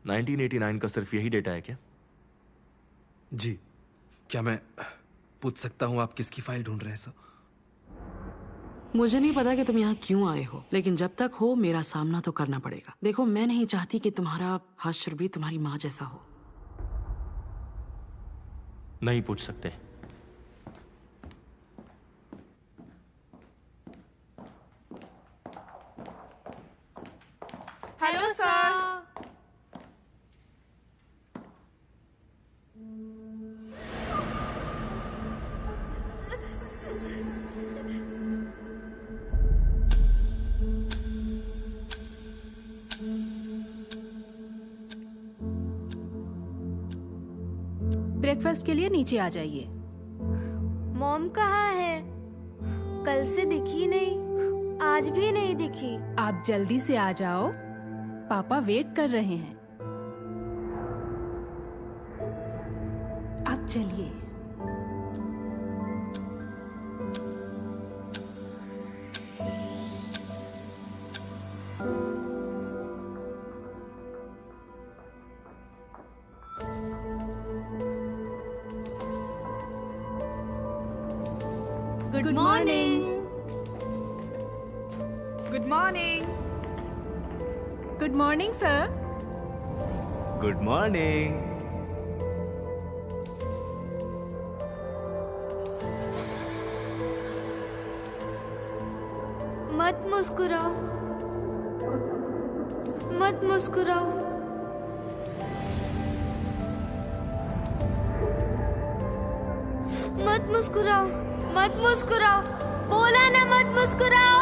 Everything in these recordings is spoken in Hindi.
1989 का सिर्फ यही डेटा है क्या? जी। क्या मैं पूछ सकता हूँ आप किसकी फाइल ढूंढ रहे हैं सर? मुझे नहीं पता कि तुम यहाँ क्यों आए हो, लेकिन जब तक हो मेरा सामना तो करना पड़ेगा। देखो, मैं नहीं चाहती कि तुम्हारा हश्र भी तुम्हारी माँ जैसा हो। नहीं पूछ सकते। Hello sir. ब्रेकफास्ट के लिए नीचे आ जाइए। मॉम कहाँ है? कल से दिखी नहीं, आज भी नहीं दिखी। आप जल्दी से आ जाओ, पापा वेट कर रहे हैं। आप चलिए। Good morning. Good morning. Good morning sir. Good morning. मत मुस्कुराओ, मत मुस्कुराओ। मत मुस्कुराओ, मत मुस्कुराओ। बोला ना मत मुस्कुराओ।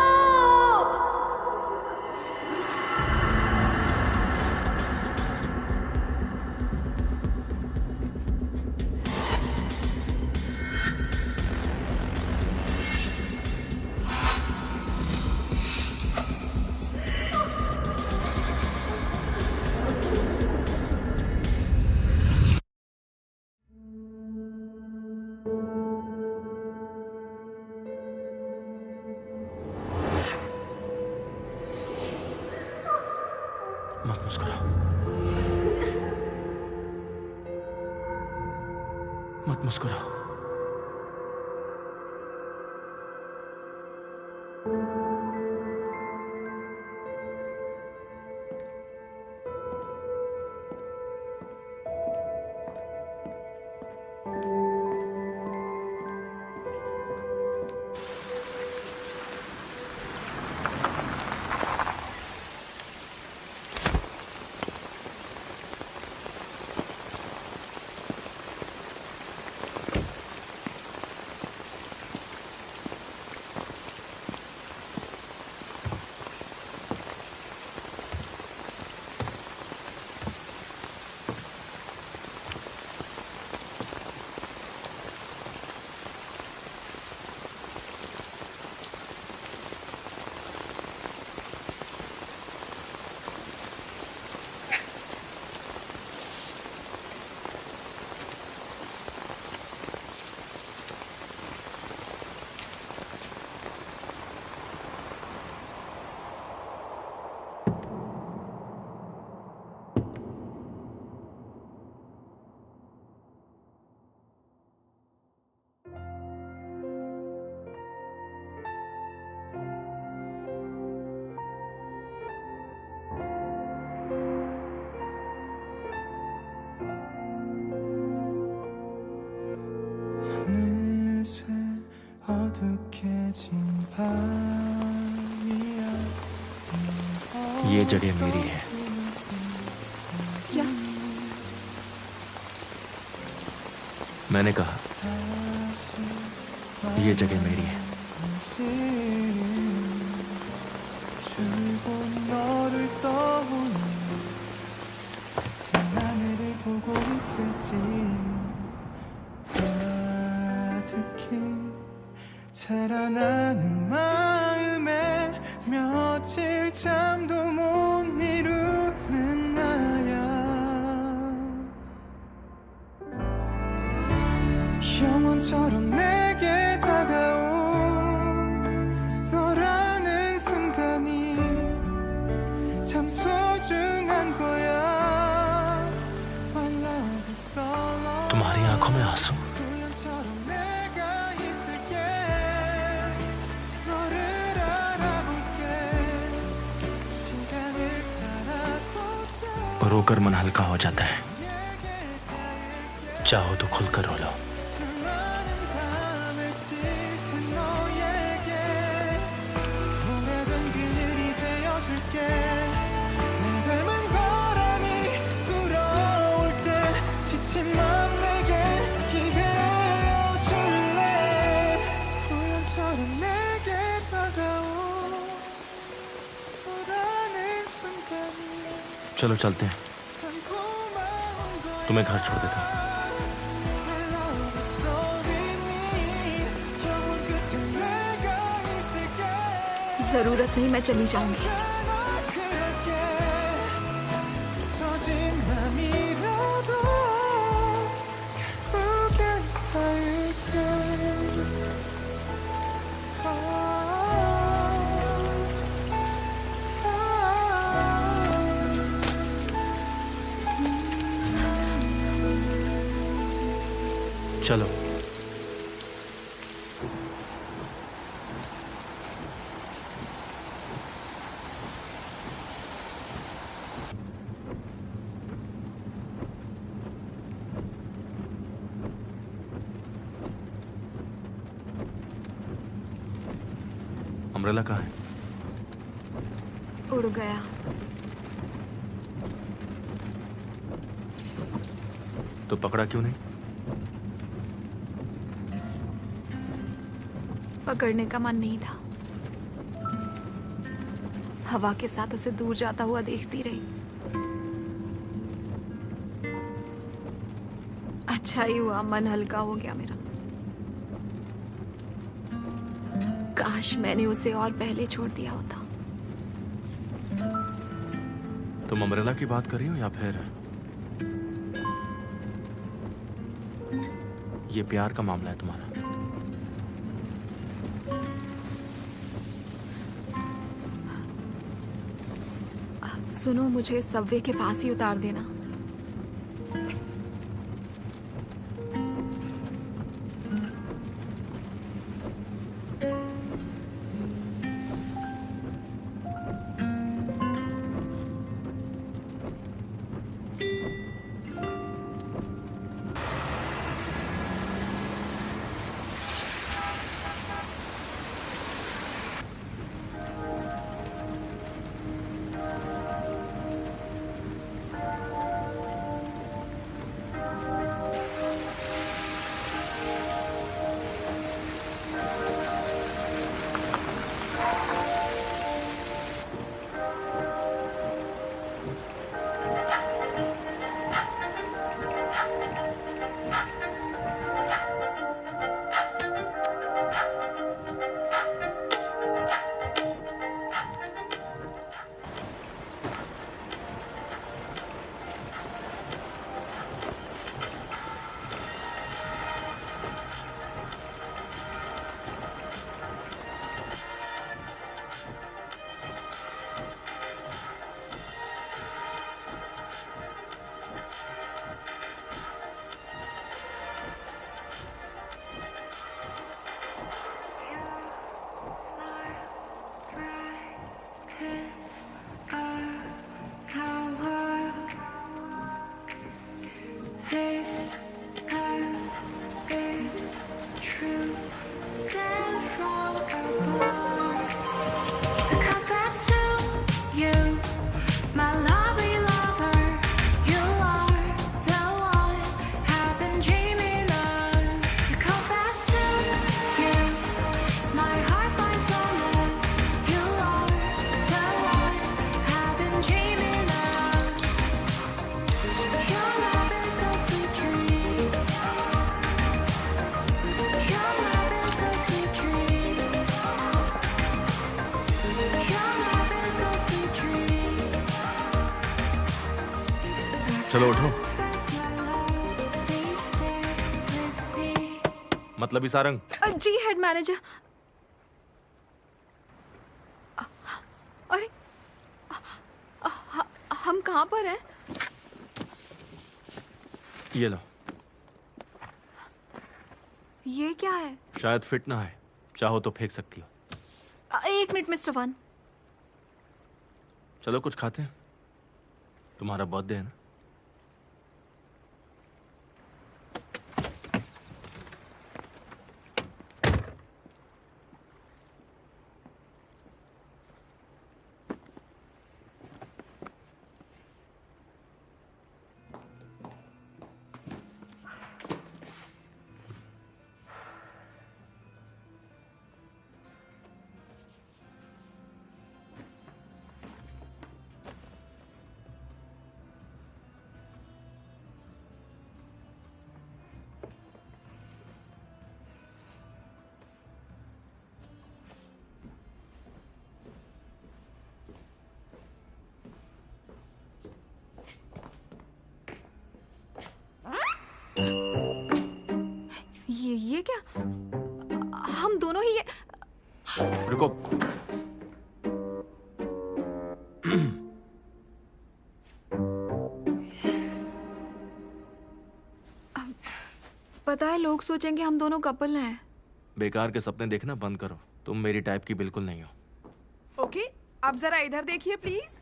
मत मुस्कुराओ। मत मुस्कुराओ। ये जगह मेरी है। क्या? मैंने कहा ये जगह मेरी है। 자라나는 마음에 며칠 잠도 못 이루는 나야. 영원처럼 내게 다가온 너라는 순간이 참 소중한 거야. में आंसू। 우연처럼 내가 있을게 너를 알아볼게 시간을 따라 रोकर मन हल्का हो जाता है, चाहो तो खुलकर रो लो। 수많은 밤을 씻은 너에게 오래된 그늘이 되어줄게 날 닮은 바람이 불어올 때 지친 맘 내게 기대어줄래 우연처럼 내게 다가온 너라는 순간이 चलो चलते हैं, 참 고마운 거야 तुम्हें घर छोड़ देता हूँ। जरूरत नहीं, मैं चली जाऊंगी। चलो। अम्ब्रेला कहाँ है? उड़ गया। तो पकड़ा क्यों नहीं? पकड़ने का मन नहीं था। हवा के साथ उसे दूर जाता हुआ देखती रही। अच्छा ही हुआ, मन हल्का हो गया मेरा। काश मैंने उसे और पहले छोड़ दिया होता। तुम अम्ब्रेला की बात कर रही हो या फिर ये प्यार का मामला है तुम्हारा? सुनो, मुझे सबवे के पास ही उतार देना। चलो उठो। मतलब सारंग। जी हेड मैनेजर। अरे हम कहाँ पर हैं? ये लो। ये क्या है? शायद फिट ना है, चाहो तो फेंक सकती हो। एक मिनट मिस्टर वन। चलो कुछ खाते हैं, तुम्हारा बर्थडे है ना। ये क्या? हम दोनों ही ये रुको, पता है लोग सोचेंगे हम दोनों कपल हैं। बेकार के सपने देखना बंद करो, तुम मेरी टाइप की बिल्कुल नहीं हो। ओके, आप जरा इधर देखिए प्लीज।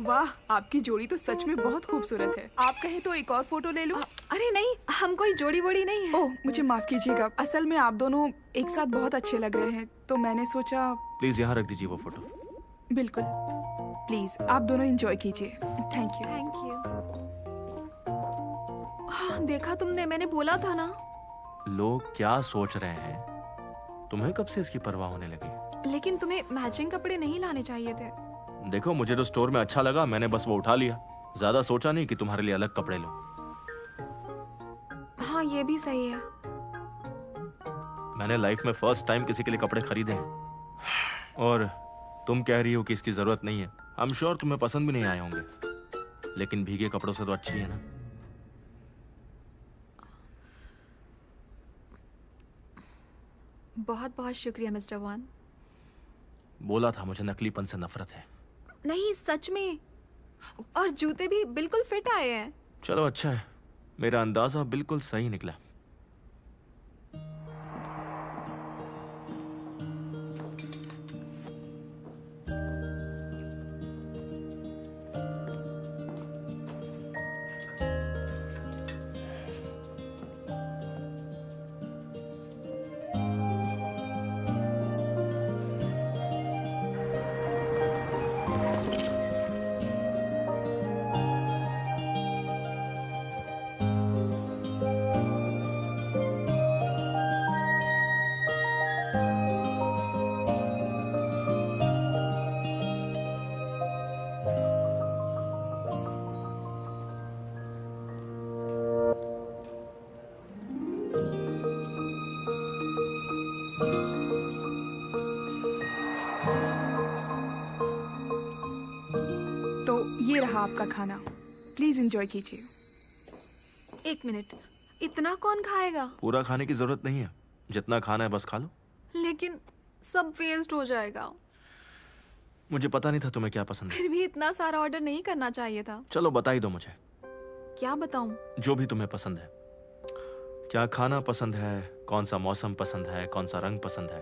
वाह, आपकी जोड़ी तो सच में बहुत खूबसूरत है। आप कहें तो एक और फोटो ले लूं? अरे नहीं, हम कोई जोड़ी वोड़ी नहीं है। ओह, मुझे माफ कीजिएगा, असल में आप दोनों एक साथ बहुत अच्छे लग रहे हैं, तो मैंने सोचा। प्लीज यहाँ रख दीजिए वो फोटो। बिल्कुल, प्लीज आप दोनों एंजॉय कीजिए। Thank you. Thank you. देखा तुमने, मैंने बोला था ना। लोग क्या सोच रहे हैं, तुम्हें कब से इसकी परवाह होने लगी? लेकिन तुम्हें मैचिंग कपड़े नहीं लाने चाहिए थे। देखो, मुझे तो स्टोर में अच्छा लगा, मैंने बस वो उठा लिया। ज्यादा सोचा नहीं कि तुम्हारे लिए अलग कपड़े लो। हाँ, ये भी सही है। मैंने लाइफ में फर्स्ट टाइम किसी के लिए कपड़े खरीदे हैं, और तुम कह रही हो कि इसकी जरूरत नहीं है। आई एम श्योर तुम्हें पसंद भी नहीं आए होंगे, लेकिन भीगे कपड़ों से तो अच्छी है ना। बहुत बहुत शुक्रिया मिस्टर वन। बोला था मुझे नकलीपन से नफरत है। नहीं, सच में। और जूते भी बिल्कुल फिट आए हैं। चलो अच्छा है, मेरा अंदाजा बिल्कुल सही निकला। तो ये रहा आपका खाना, प्लीज एंजॉय कीजिए। एक मिनट, इतना कौन खाएगा? पूरा खाने की जरूरत नहीं है, जितना खाना है बस खा लो। लेकिन सब वेस्ट हो जाएगा। मुझे पता नहीं था तुम्हें क्या पसंद है। फिर भी इतना सारा ऑर्डर नहीं करना चाहिए था। चलो बता ही दो मुझे, क्या बताऊं? जो भी तुम्हें पसंद है। क्या खाना पसंद है, कौन सा मौसम पसंद है, कौन सा रंग पसंद है,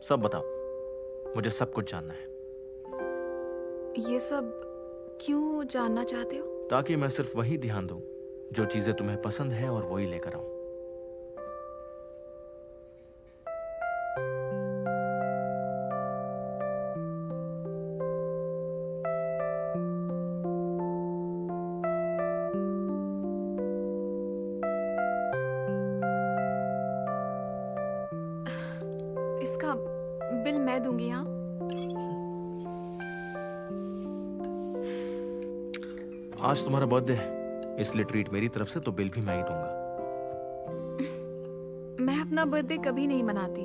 सब बताओ, मुझे सब कुछ जानना है। ये सब क्यों जानना चाहते हो? ताकि मैं सिर्फ वही ध्यान दूं जो चीजें तुम्हें पसंद है और वही लेकर आऊं। इसका बिल मैं दूंगी। हाँ, आज तुम्हारा बर्थडे है, इसलिए ट्रीट मेरी तरफ से, तो बिल भी मैं ही दूंगा। मैं अपना बर्थडे कभी नहीं मनाती।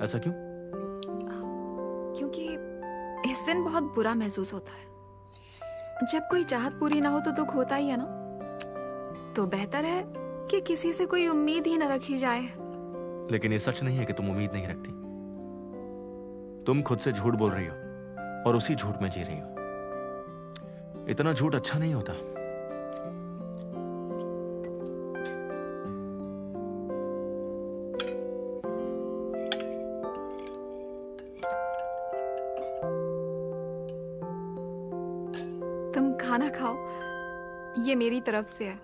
ऐसा क्यों? क्योंकि इस दिन बहुत बुरा महसूस होता है। जब कोई चाहत पूरी ना हो तो दुख होता ही है ना। तो बेहतर है कि किसी से कोई उम्मीद ही ना रखी जाए। लेकिन ये सच नहीं है कि तुम उम्मीद नहीं रखती। तुम खुद से झूठ बोल रही हो और उसी झूठ में जी रही हो। इतना झूठ अच्छा नहीं होता। तुम खाना खाओ, ये मेरी तरफ से है।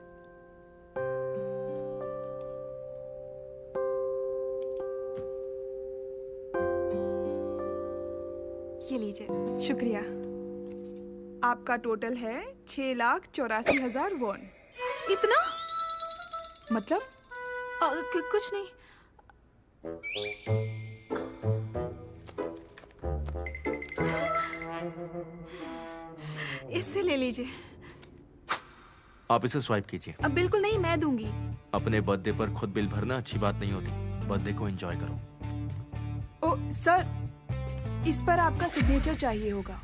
ये लीजिए। शुक्रिया। आपका टोटल है 6,84,000 वॉन। इतना? मतलब? कुछ नहीं। इससे ले लीजिए। आप इसे स्वाइप कीजिए। अब बिल्कुल नहीं, मैं दूंगी। अपने बर्थडे पर खुद बिल भरना अच्छी बात नहीं होती। बर्थडे को एंजॉय करो। ओ सर, इस पर आपका सिग्नेचर चाहिए होगा।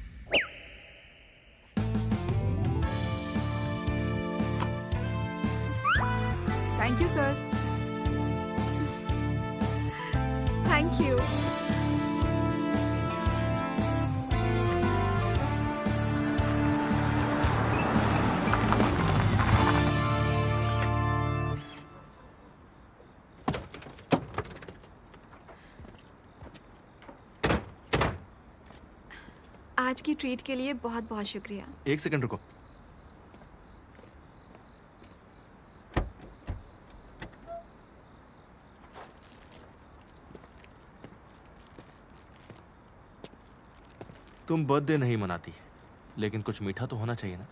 Thank you sir. Thank you. आज की ट्रीट के लिए बहुत बहुत शुक्रिया। एक सेकंड रुको। तुम बर्थडे नहीं मनाती, लेकिन कुछ मीठा तो होना चाहिए ना?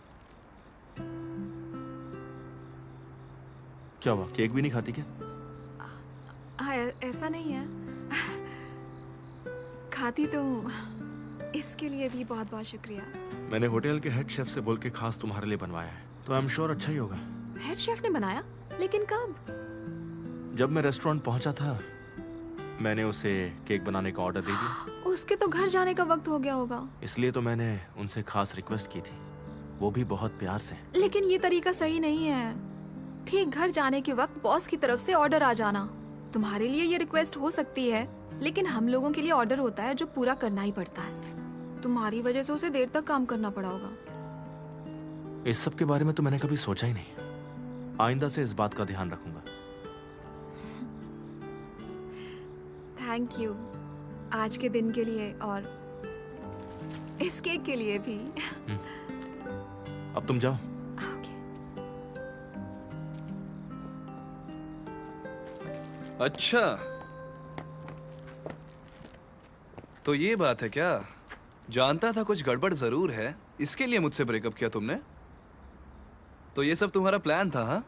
क्या हुआ, केक भी नहीं खाती क्या? हाँ, ऐसा नहीं है। खाती तो हूँ। इसके लिए भी बहुत बहुत शुक्रिया। मैंने होटल के हेड शेफ से बोल के खास तुम्हारे लिए बनवाया है, तो आई एम श्योर अच्छा ही होगा। हेड शेफ ने बनाया? लेकिन कब? जब मैं रेस्टोरेंट पहुंचा था, मैंने उसे केक बनाने का ऑर्डर दे दिया। उसके तो घर जाने का वक्त हो गया होगा। इसलिए तो मैंने उनसे खास रिक्वेस्ट की थी, वो भी बहुत प्यार से। लेकिन ये तरीका सही नहीं है। ठीक घर जाने के वक्त बॉस की तरफ से ऑर्डर आ जाना। तुम्हारे लिए ये रिक्वेस्ट हो सकती है, लेकिन हम लोगों के लिए ऑर्डर होता है जो पूरा करना ही पड़ता है। तुम्हारी वजह से उसे देर तक काम करना पड़ा होगा। इस सब के बारे में तो मैंने कभी सोचा ही नहीं। आइंदा से इस बात का ध्यान रखूंगा। थैंक यू आज के दिन के लिए और इस केक के लिए भी। अब तुम जाओ। ओके। अच्छा, तो ये बात है क्या? जानता था कुछ गड़बड़ जरूर है, इसके लिए मुझसे ब्रेकअप किया तुमने? तो ये सब तुम्हारा प्लान था? हाँ?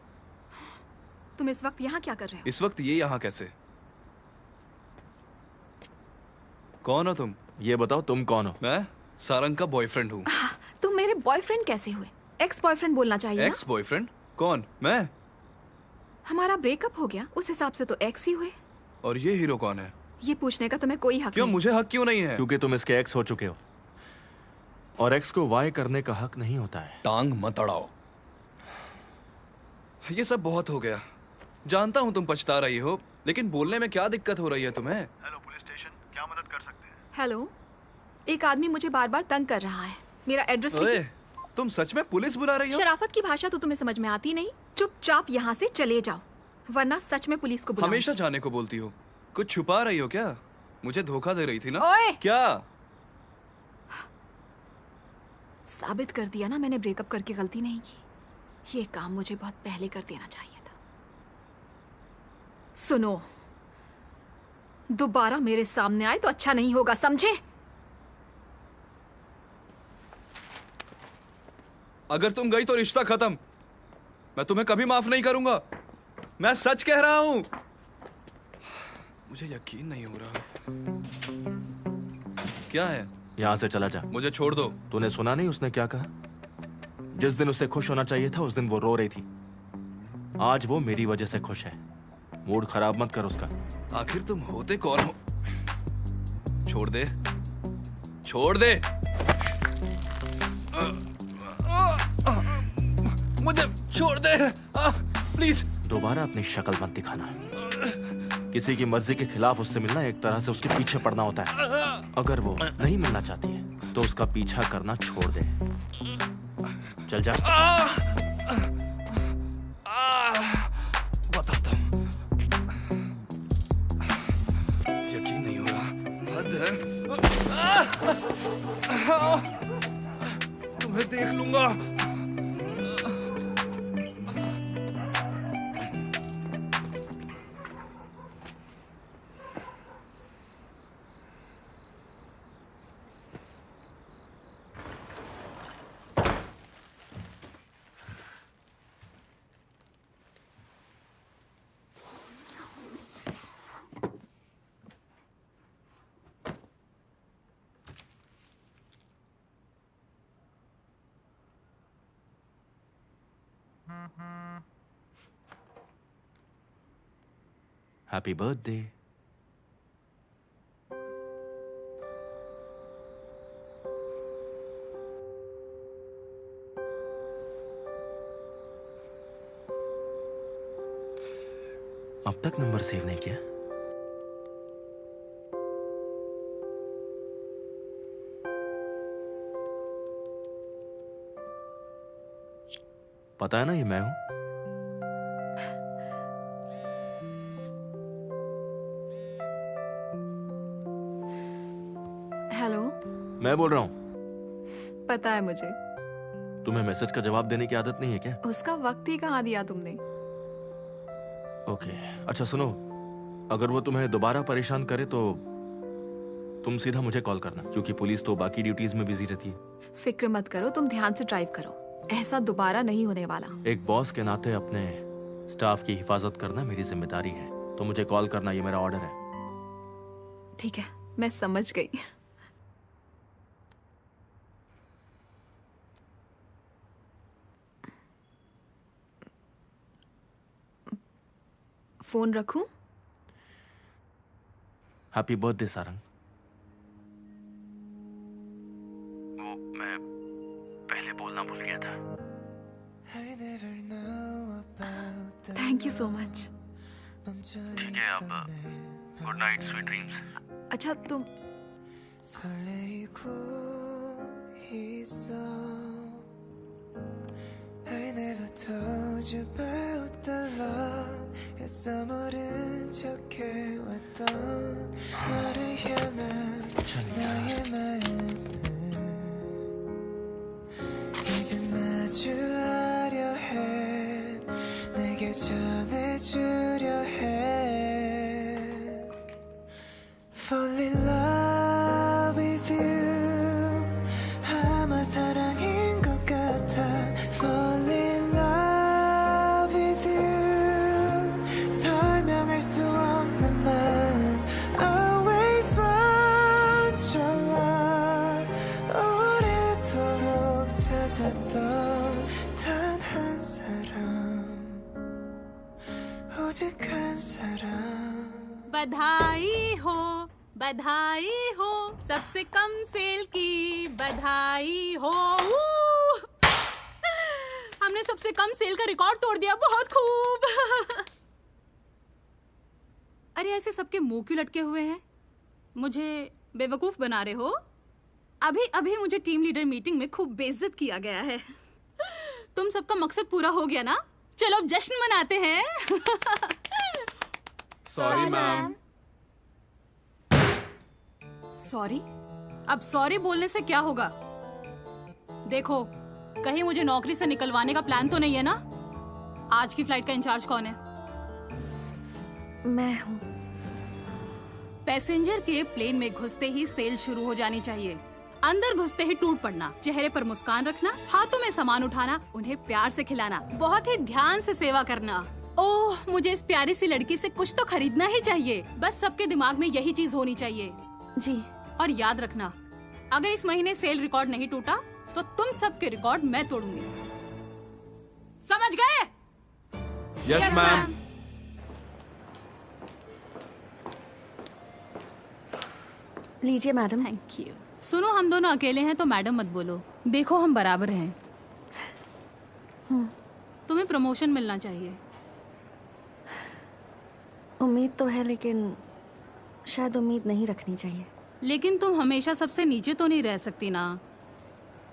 तुम इस वक्त यहाँ क्या कर रहे हो? इस वक्त ये यहाँ कैसे? कौन हो तुम? ये बताओ तुम कौन हो? मैं सारंग का बॉयफ्रेंड हूँ। तुम मेरे बॉयफ्रेंड कैसे हुए? एक्स बॉयफ्रेंड बोलना चाहिए ना? Ex boyfriend? कौन? मैं? हमारा ब्रेकअप हो गया, उस हिसाब से तो एक्स ही हुए। और ये हीरो कौन है? ये पूछने का तुम्हें कोई हक क्यों? नहीं। मुझे हक क्यों नहीं है? क्योंकि तुम इसके एक्स हो चुके हो, और एक्स को वाई करने का हक नहीं होता है। टांग मत अड़ाओ। ये सब बहुत हो गया। जानता हूँ तुम पछता रही हो, लेकिन बोलने में क्या दिक्कत हो रही है तुम्हें? हेलो पुलिस स्टेशन, क्या मदद कर सकते हैं? हेलो, एक आदमी मुझे बार बार तंग कर रहा है। मेरा एड्रेस ओए, लिखिए। तुम सच में पुलिस बुला रही हो? शराफत की भाषा तो तुम्हें समझ में आती नहीं। चुपचाप यहाँ से चले जाओ, वरना सच में पुलिस को बुलाऊंगी। हमेशा जाने को बोलती हो। कुछ छुपा रही हो क्या? मुझे धोखा दे रही थी ना? ओए! क्या? साबित कर दिया ना, मैंने ब्रेकअप करके गलती नहीं की। ये काम मुझे बहुत पहले कर देना चाहिए था। सुनो, दोबारा मेरे सामने आए तो अच्छा नहीं होगा, समझे? अगर तुम गई तो रिश्ता खत्म। मैं तुम्हें कभी माफ नहीं करूंगा। मैं सच कह रहा हूं। मुझे यकीन नहीं हो रहा। क्या है? यहाँ से चला जा। मुझे छोड़ दो। तूने सुना नहीं उसने क्या कहा? जिस दिन उसे खुश होना चाहिए था, उस दिन वो रो रही थी। आज वो मेरी वजह से खुश है। मूड खराब मत कर उसका। आखिर तुम होते कौन हो? छोड़ दे, छोड़ दे। मुझे छोड़ दे, प्लीज। दोबारा अपनी शक्ल मत दिखाना। किसी की मर्जी के खिलाफ उससे मिलना एक तरह से उसके पीछे पड़ना होता है। अगर वो नहीं मिलना चाहती है तो उसका पीछा करना छोड़ दे। चल जा। बताता हूँ। यकीन नहीं हो रहा। हद है। मैं देख लूंगा। Happy birthday. अब तक नंबर सेव नहीं किया? पता है ना ये मैं हूं। हेलो। मैं बोल रहा हूं। पता है मुझे। तुम्हें मैसेज का जवाब देने की आदत नहीं है क्या? उसका वक्त ही कहाँ दिया तुमने? ओके, अच्छा सुनो, अगर वो तुम्हें दोबारा परेशान करे तो तुम सीधा मुझे कॉल करना, क्योंकि पुलिस तो बाकी ड्यूटीज में बिजी रहती है। फिक्र मत करो, तुम ध्यान से ड्राइव करो, ऐसा दोबारा नहीं होने वाला। एक बॉस के नाते अपने स्टाफ की हिफाजत करना मेरी जिम्मेदारी है, तो मुझे कॉल करना ये मेरा ऑर्डर है। ठीक है, मैं समझ गई। फोन रखूं? Happy birthday Sarang. वो मैं पहले बोलना भूल गया था। Thank you so much. ठीक है, अब गुड नाइट, स्वीट ड्रीम्स। अच्छा तुम 설레이고 있어 I never told you about the love 애써 모른 척 해왔던 너를 향한 나의 마음을 이제 마주하려 해 내게 전해주려 해 Fall in love with you 아마 사랑인 것 같아 Fall in love with you 설명할 수 없는 마음 Always want your love 오래도록 찾았던 단 한 사람 오직 한 사람 बधाई हो सबसे कम सेल की बधाई हो। हमने सबसे कम सेल का रिकॉर्ड तोड़ दिया, बहुत खूब। अरे ऐसे सबके मुंह क्यों लटके हुए हैं? मुझे बेवकूफ बना रहे हो? अभी अभी मुझे टीम लीडर मीटिंग में खूब बेइज्जत किया गया है। तुम सबका मकसद पूरा हो गया ना? चलो अब जश्न मनाते हैं। Sorry ma'am. सॉरी? अब सॉरी बोलने से क्या होगा? देखो, कहीं मुझे नौकरी से निकलवाने का प्लान तो नहीं है ना? आज की फ्लाइट का इंचार्ज कौन है? मैं हूँ। पैसेंजर के प्लेन में घुसते ही सेल शुरू हो जानी चाहिए। अंदर घुसते ही टूट पड़ना, चेहरे पर मुस्कान रखना, हाथों में सामान उठाना, उन्हें प्यार से खिलाना, बहुत ही ध्यान से सेवा करना। ओह, मुझे इस प्यारी सी लड़की से कुछ तो खरीदना ही चाहिए। बस सबके दिमाग में यही चीज होनी चाहिए। जी। और याद रखना, अगर इस महीने सेल रिकॉर्ड नहीं टूटा तो तुम सबके रिकॉर्ड मैं तोड़ूंगी। समझ गए? Yes ma'am. लीजिए मैडम। Thank you. सुनो, हम दोनों अकेले हैं तो मैडम मत बोलो। देखो, हम बराबर हैं। तुम्हें प्रमोशन मिलना चाहिए। उम्मीद तो है, लेकिन शायद उम्मीद नहीं रखनी चाहिए। लेकिन तुम हमेशा सबसे नीचे तो नहीं रह सकती ना।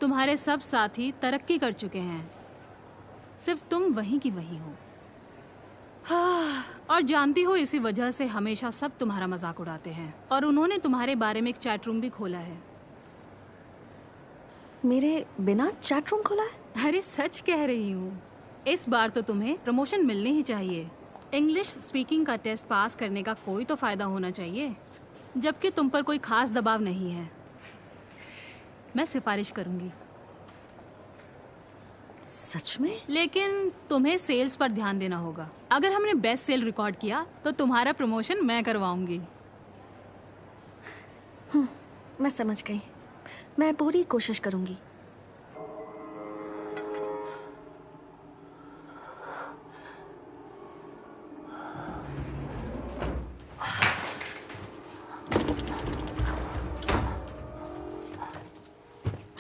तुम्हारे सब साथी तरक्की कर चुके हैं, सिर्फ तुम वहीं की वहीं हो। हाँ, और जानती हो, इसी वजह से हमेशा सब तुम्हारा मजाक उड़ाते हैं। और उन्होंने तुम्हारे बारे में एक चैट रूम भी खोला है। मेरे बिना चैट रूम खोला है? अरे सच कह रही हूँ, इस बार तो तुम्हें प्रमोशन मिलनी ही चाहिए। इंग्लिश स्पीकिंग का टेस्ट पास करने का कोई तो फायदा होना चाहिए, जबकि तुम पर कोई खास दबाव नहीं है। मैं सिफारिश करूंगी। सच में? लेकिन तुम्हें सेल्स पर ध्यान देना होगा। अगर हमने बेस्ट सेल रिकॉर्ड किया तो तुम्हारा प्रमोशन मैं करवाऊंगी। मैं समझ गई। मैं पूरी कोशिश करूंगी।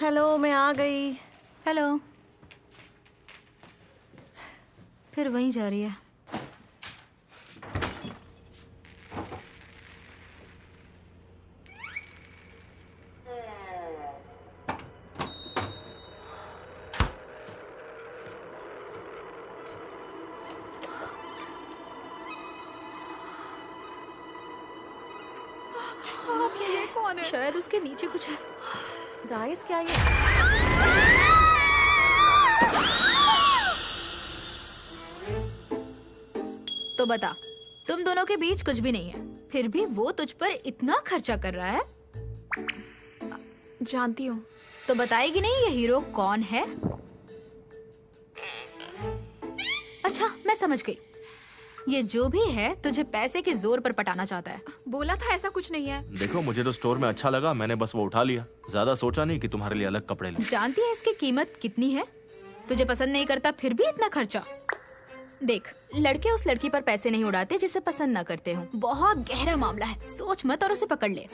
हेलो, मैं आ गई। हेलो। फिर वहीं जा रही है। ये कौन है? शायद उसके नीचे कुछ है। गाइस, क्या ये? तो बता, तुम दोनों के बीच कुछ भी नहीं है, फिर भी वो तुझ पर इतना खर्चा कर रहा है। जानती हूँ। तो बताएगी नहीं ये हीरो कौन है? अच्छा, मैं समझ गई। ये जो भी है तुझे पैसे के जोर पर पटाना चाहता है। बोला था ऐसा कुछ नहीं है। देखो, मुझे तो स्टोर में अच्छा लगा, मैंने बस वो उठा लिया। ज्यादा सोचा नहीं कि तुम्हारे लिए अलग कपड़े ले। जानती है इसकी कीमत कितनी है? तुझे पसंद नहीं करता फिर भी इतना खर्चा। देख, लड़के उस लड़की पर पैसे नहीं उड़ाते जिसे पसंद ना करते हो। बहुत गहरा मामला है, सोच मत और उसे पकड़ ले।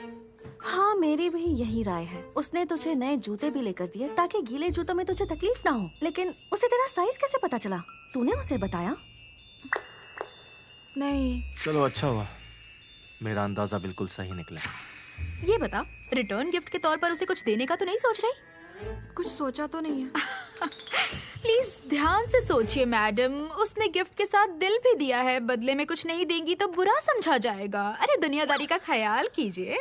हाँ, मेरी भी यही राय है। उसने तुझे नए जूते भी लेकर दिए ताकि गीले जूतों में तुझे तकलीफ ना हो। लेकिन उसे तेरा साइज कैसे पता चला? तूने उसे बताया? नहीं। चलो अच्छा हुआ, मेरा अंदाजा बिल्कुल सही निकला। ये बता, रिटर्न गिफ्ट के तौर पर उसे कुछ देने का तो नहीं सोच रही? कुछ सोचा तो नहीं है। प्लीज ध्यान से सोचिए मैडम, उसने गिफ्ट के साथ दिल भी दिया है। बदले में कुछ नहीं देंगी तो बुरा समझा जाएगा। अरे दुनियादारी का ख्याल कीजिए।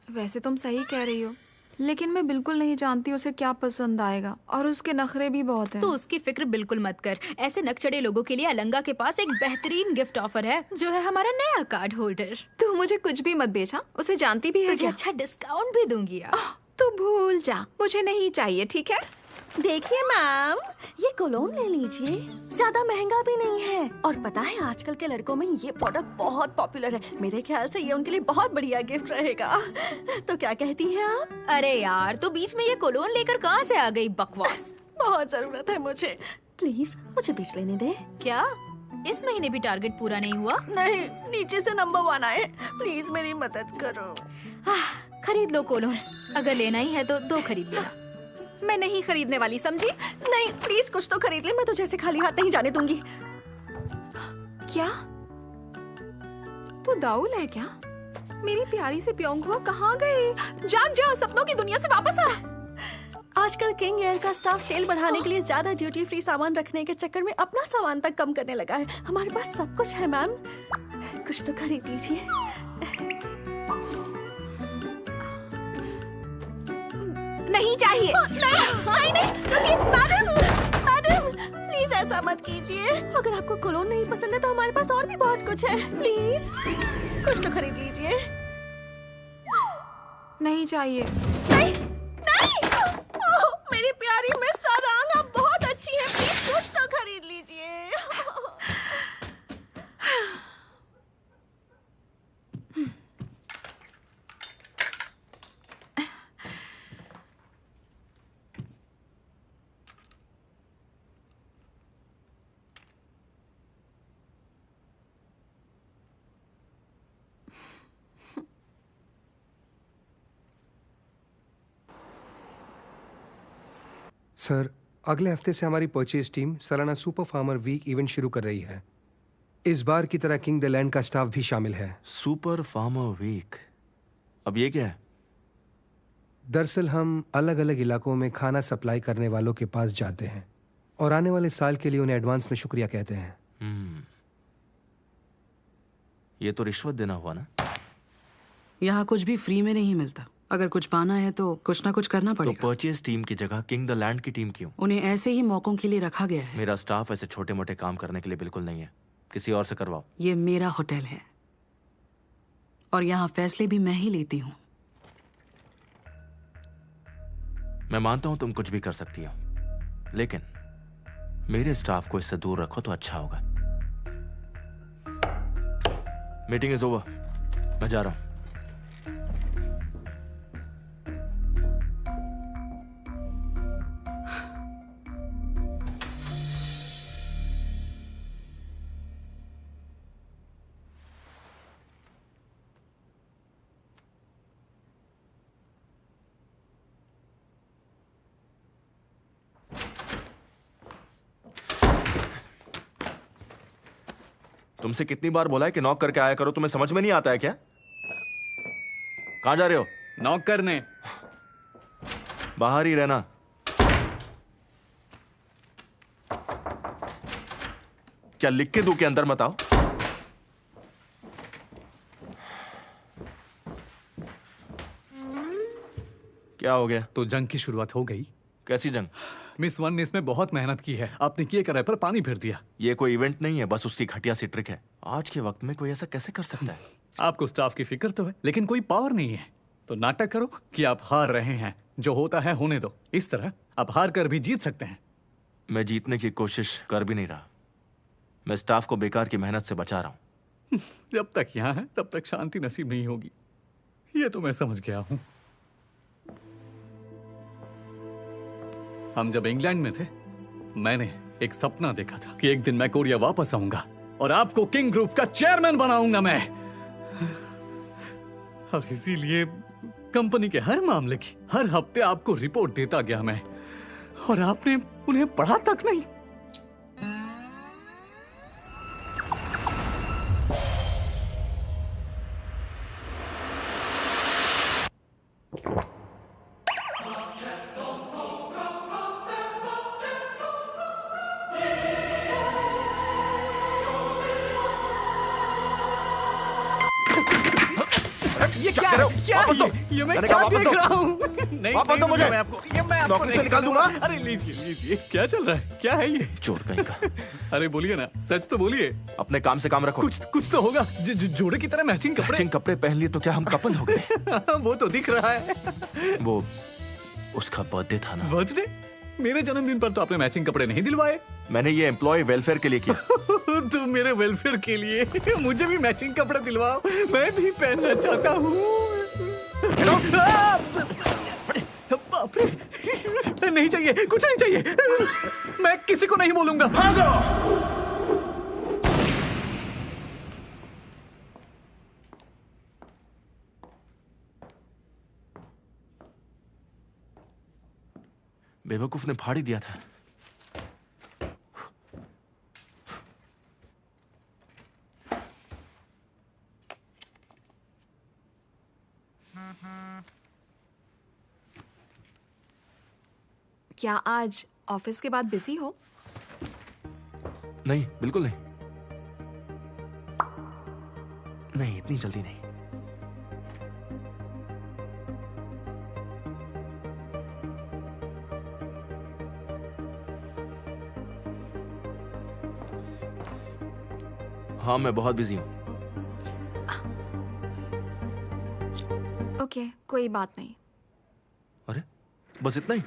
वैसे तुम सही कह रही हो, लेकिन मैं बिल्कुल नहीं जानती उसे क्या पसंद आएगा, और उसके नखरे भी बहुत हैं। तो उसकी फिक्र बिल्कुल मत कर। ऐसे नकचढ़े लोगों के लिए अलंगा के पास एक बेहतरीन गिफ्ट ऑफर है, जो है हमारा नया कार्ड होल्डर। तू मुझे कुछ भी मत बेचा, उसे जानती भी है तुझे क्या? अच्छा डिस्काउंट भी दूंगी यार। तू भूल जा, मुझे नहीं चाहिए, ठीक है? देखिए मैम, ये कोलोन ले लीजिए, ज्यादा महंगा भी नहीं है। और पता है आजकल के लड़कों में ये प्रोडक्ट बहुत पॉपुलर है। मेरे ख्याल से ये उनके लिए बहुत बढ़िया गिफ्ट रहेगा। तो क्या कहती हैं आप? अरे यार, तो बीच में ये कोलोन लेकर कहाँ से आ गई? बकवास। बहुत जरूरत है मुझे, प्लीज मुझे बेच लेने दे। क्या इस महीने भी टारगेट पूरा नहीं हुआ? नहीं, नीचे से नंबर 1 आए। प्लीज मेरी मदद करो। खरीद लो कोलोन, अगर लेना ही है तो 2 खरीद लेना। मैं नहीं खरीदने वाली, समझी? नहीं, प्लीज कुछ तो खरीद ले, मैं तुझे ऐसे खाली हाथ नहीं जाने दूंगी। क्या तू दाऊल है क्या? मेरी प्यारी से प्योंगहुआ कहाँ गई? जाग जा, सपनों की दुनिया से वापस आ। आजकल किंग एयर का स्टाफ सेल बढ़ाने के लिए ज्यादा ड्यूटी फ्री सामान रखने के चक्कर में अपना सामान तक कम करने लगा है। हमारे पास सब कुछ है मैम, कुछ तो खरीद लीजिए। नहीं चाहिए। नहीं, रुकिए मैडम, प्लीज ऐसा मत कीजिए। अगर आपको कोलोन नहीं पसंद है तो हमारे पास और भी बहुत कुछ है। प्लीज कुछ तो खरीद लीजिए। नहीं चाहिए। नहीं, मेरी प्यारी मिस सारंग, आप बहुत अच्छी है, प्लीज कुछ तो खरीद लीजिए। सर, अगले हफ्ते से हमारी परचेज टीम सालाना सुपर फार्मर वीक इवेंट शुरू कर रही है। इस बार की तरह किंग द लैंड का स्टाफ भी शामिल है। सुपर फार्मर वीक, अब ये क्या है? दरअसल हम अलग अलग इलाकों में खाना सप्लाई करने वालों के पास जाते हैं और आने वाले साल के लिए उन्हें एडवांस में शुक्रिया कहते हैं। ये तो रिश्वत देना हुआ ना? यहाँ कुछ भी फ्री में नहीं मिलता। अगर कुछ पाना है तो कुछ ना कुछ करना तो पड़ेगा। परचेज टीम की जगह किंग द लैंड की टीम क्यों? उन्हें ऐसे ही मौकों के लिए रखा गया है। मेरा स्टाफ ऐसे छोटे मोटे काम करने के लिए बिल्कुल नहीं है। किसी और से करवाओ। ये मेरा होटल है और यहाँ फैसले भी मैं ही लेती हूँ। मैं मानता हूं तुम कुछ भी कर सकती हो, लेकिन मेरे स्टाफ को इससे दूर रखो तो अच्छा होगा। मीटिंग इज ओवर, मैं जा रहा हूं। तुमसे कितनी बार बोला है कि नॉक करके आया करो, तुम्हें समझ में नहीं आता है क्या? कहां जा रहे हो? नॉक करने। बाहर ही रहना। क्या लिख के दूं के अंदर मत आओ? क्या हो गया? तो जंग की शुरुआत हो गई। कैसी जंग? मिस वन ने इसमें बहुत मेहनत की है, आपने किए कराए पर पानी फेर दिया। ये कोई इवेंट नहीं है, बस उसकी घटिया सी ट्रिक है। आज के वक्त में कोई ऐसा कैसे कर सकता है? आपको स्टाफ की फिक्र तो है, लेकिन कोई पावर नहीं है। तो नाटक करो कि आप हार रहे हैं, जो होता है होने दो। इस तरह आप हार कर भी जीत सकते हैं। मैं जीतने की कोशिश कर भी नहीं रहा, मैं स्टाफ को बेकार की मेहनत से बचा रहा हूं। जब तक यहाँ है तब तक शांति नसीब नहीं होगी, ये तो मैं समझ गया हूं। हम जब इंग्लैंड में थे, मैंने एक सपना देखा था कि एक दिन मैं कोरिया वापस आऊंगा और आपको किंग ग्रुप का चेयरमैन बनाऊंगा मैं। और इसीलिए कंपनी के हर मामले की हर हफ्ते आपको रिपोर्ट देता गया मैं, और आपने उन्हें पढ़ा तक नहीं। ये क्या है? क्या वापस दो। ये मैं मैंने क्या कहा वापस देख दो। रहा हूँ? नहीं, वापस दो नहीं मुझे। मैं आपको नौकरी से नहीं निकाल दूंगा। अरे लीजिए लीजिए, क्या चल रहा है? क्या है ये? चोर कहीं का। अरे बोलिए ना, सच तो बोलिए। अपने काम से काम रखो। कुछ तो होगा। जोड़े की तरह मैचिंग कपड़े। मैचिंग कपड़े पहन लिए तो क्या हम कपल हो गए? वो तो दिख रहा है। वो उसका बर्थडे था ना। बर्थडे? मेरे जन्मदिन पर तो आपने मैचिंग कपड़े नहीं दिलवाए। मैंने ये एम्प्लॉय वेलफेयर के लिए किया। तो मेरे वेलफेयर के लिए मुझे भी मैचिंग कपड़े दिलवाओ, मैं भी पहनना चाहता हूँ। बाप रे, नहीं चाहिए, कुछ नहीं चाहिए, मैं किसी को नहीं बोलूंगा। भागो। बेवकूफ ने फाड़ ही दिया था। क्या आज ऑफिस के बाद बिजी हो? नहीं, बिल्कुल नहीं। नहीं, इतनी जल्दी नहीं। हाँ, मैं बहुत बिजी हूँ। ओके, कोई बात नहीं। अरे, बस इतना ही?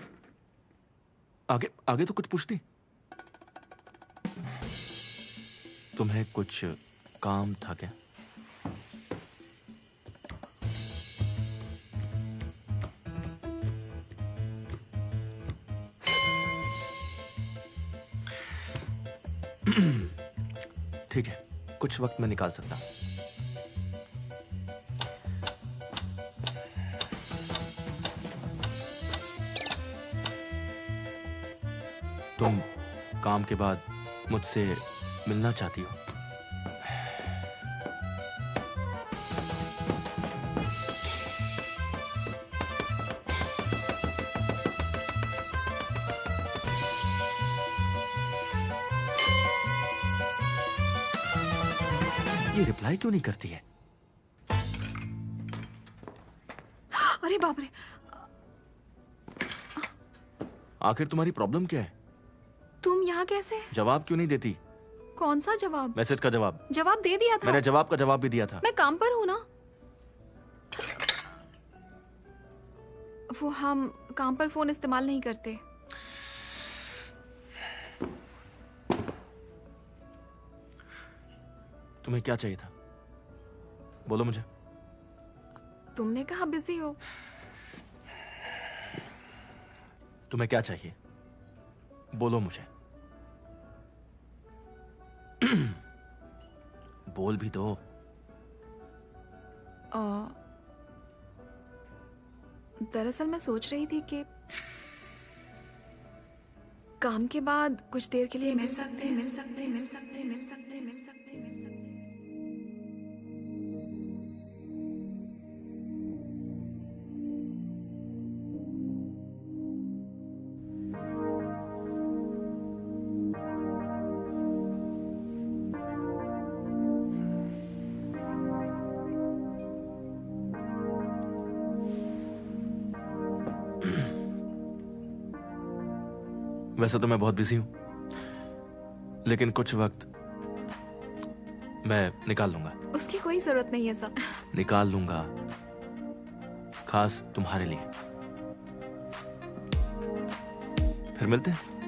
आगे आगे तो कुछ पूछती। तुम्हें कुछ काम था क्या? ठीक है, कुछ वक्त मैं निकाल सकता हूं। तुम काम के बाद मुझसे मिलना चाहती हो? ये रिप्लाई क्यों नहीं करती है? अरे बाप रे, आखिर तुम्हारी प्रॉब्लम क्या है? तुम यहाँ कैसे? जवाब क्यों नहीं देती? कौन सा जवाब? मैसेज का जवाब। जवाब दे दिया था। मैंने जवाब का जवाब भी दिया था। मैं काम पर हूँ ना। वो हम काम पर फोन इस्तेमाल नहीं करते। तुम्हें क्या चाहिए था? बोलो मुझे। तुमने कहा बिजी हो। तुम्हें क्या चाहिए? बोलो मुझे। बोल भी दो। दरअसल मैं सोच रही थी कि काम के बाद कुछ देर के लिए मिल सकते। वैसे तो मैं बहुत बिजी हूं, लेकिन कुछ वक्त मैं निकाल लूंगा। उसकी कोई जरूरत नहीं है सर। निकाल लूंगा, खास तुम्हारे लिए। फिर मिलते हैं।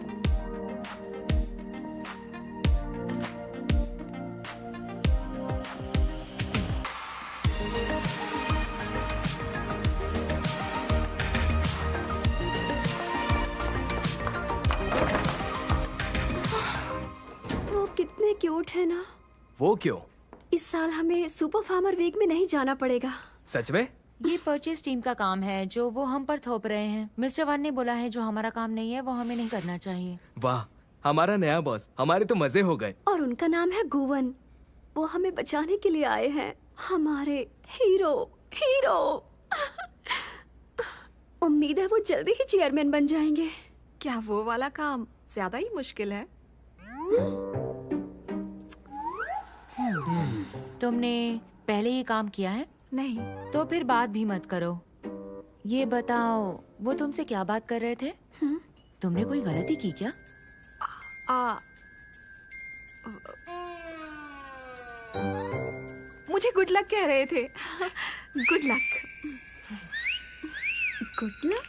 क्यूट है ना? वो क्यों? इस साल हमें सुपर फार्मर वीक में नहीं जाना पड़ेगा। सच में? ये परचेज टीम का काम है जो वो हम पर थोप रहे हैं। मिस्टर वन ने बोला है जो हमारा काम नहीं है वो हमें नहीं करना चाहिए। वाह, हमारा नया बॉस। हमारे तो मजे हो गए। और उनका नाम है गुवन। वो हमें बचाने के लिए आए हैं। हमारे हीरो। उम्मीद है वो जल्दी ही चेयरमैन बन जाएंगे। क्या वो वाला काम ज्यादा ही मुश्किल है? तुमने पहले ये काम किया है? नहीं। तो फिर बात भी मत करो। ये बताओ, वो तुमसे क्या बात कर रहे थे? तुमने कोई गलती की क्या? मुझे गुड लक कह रहे थे। Good luck. Good luck?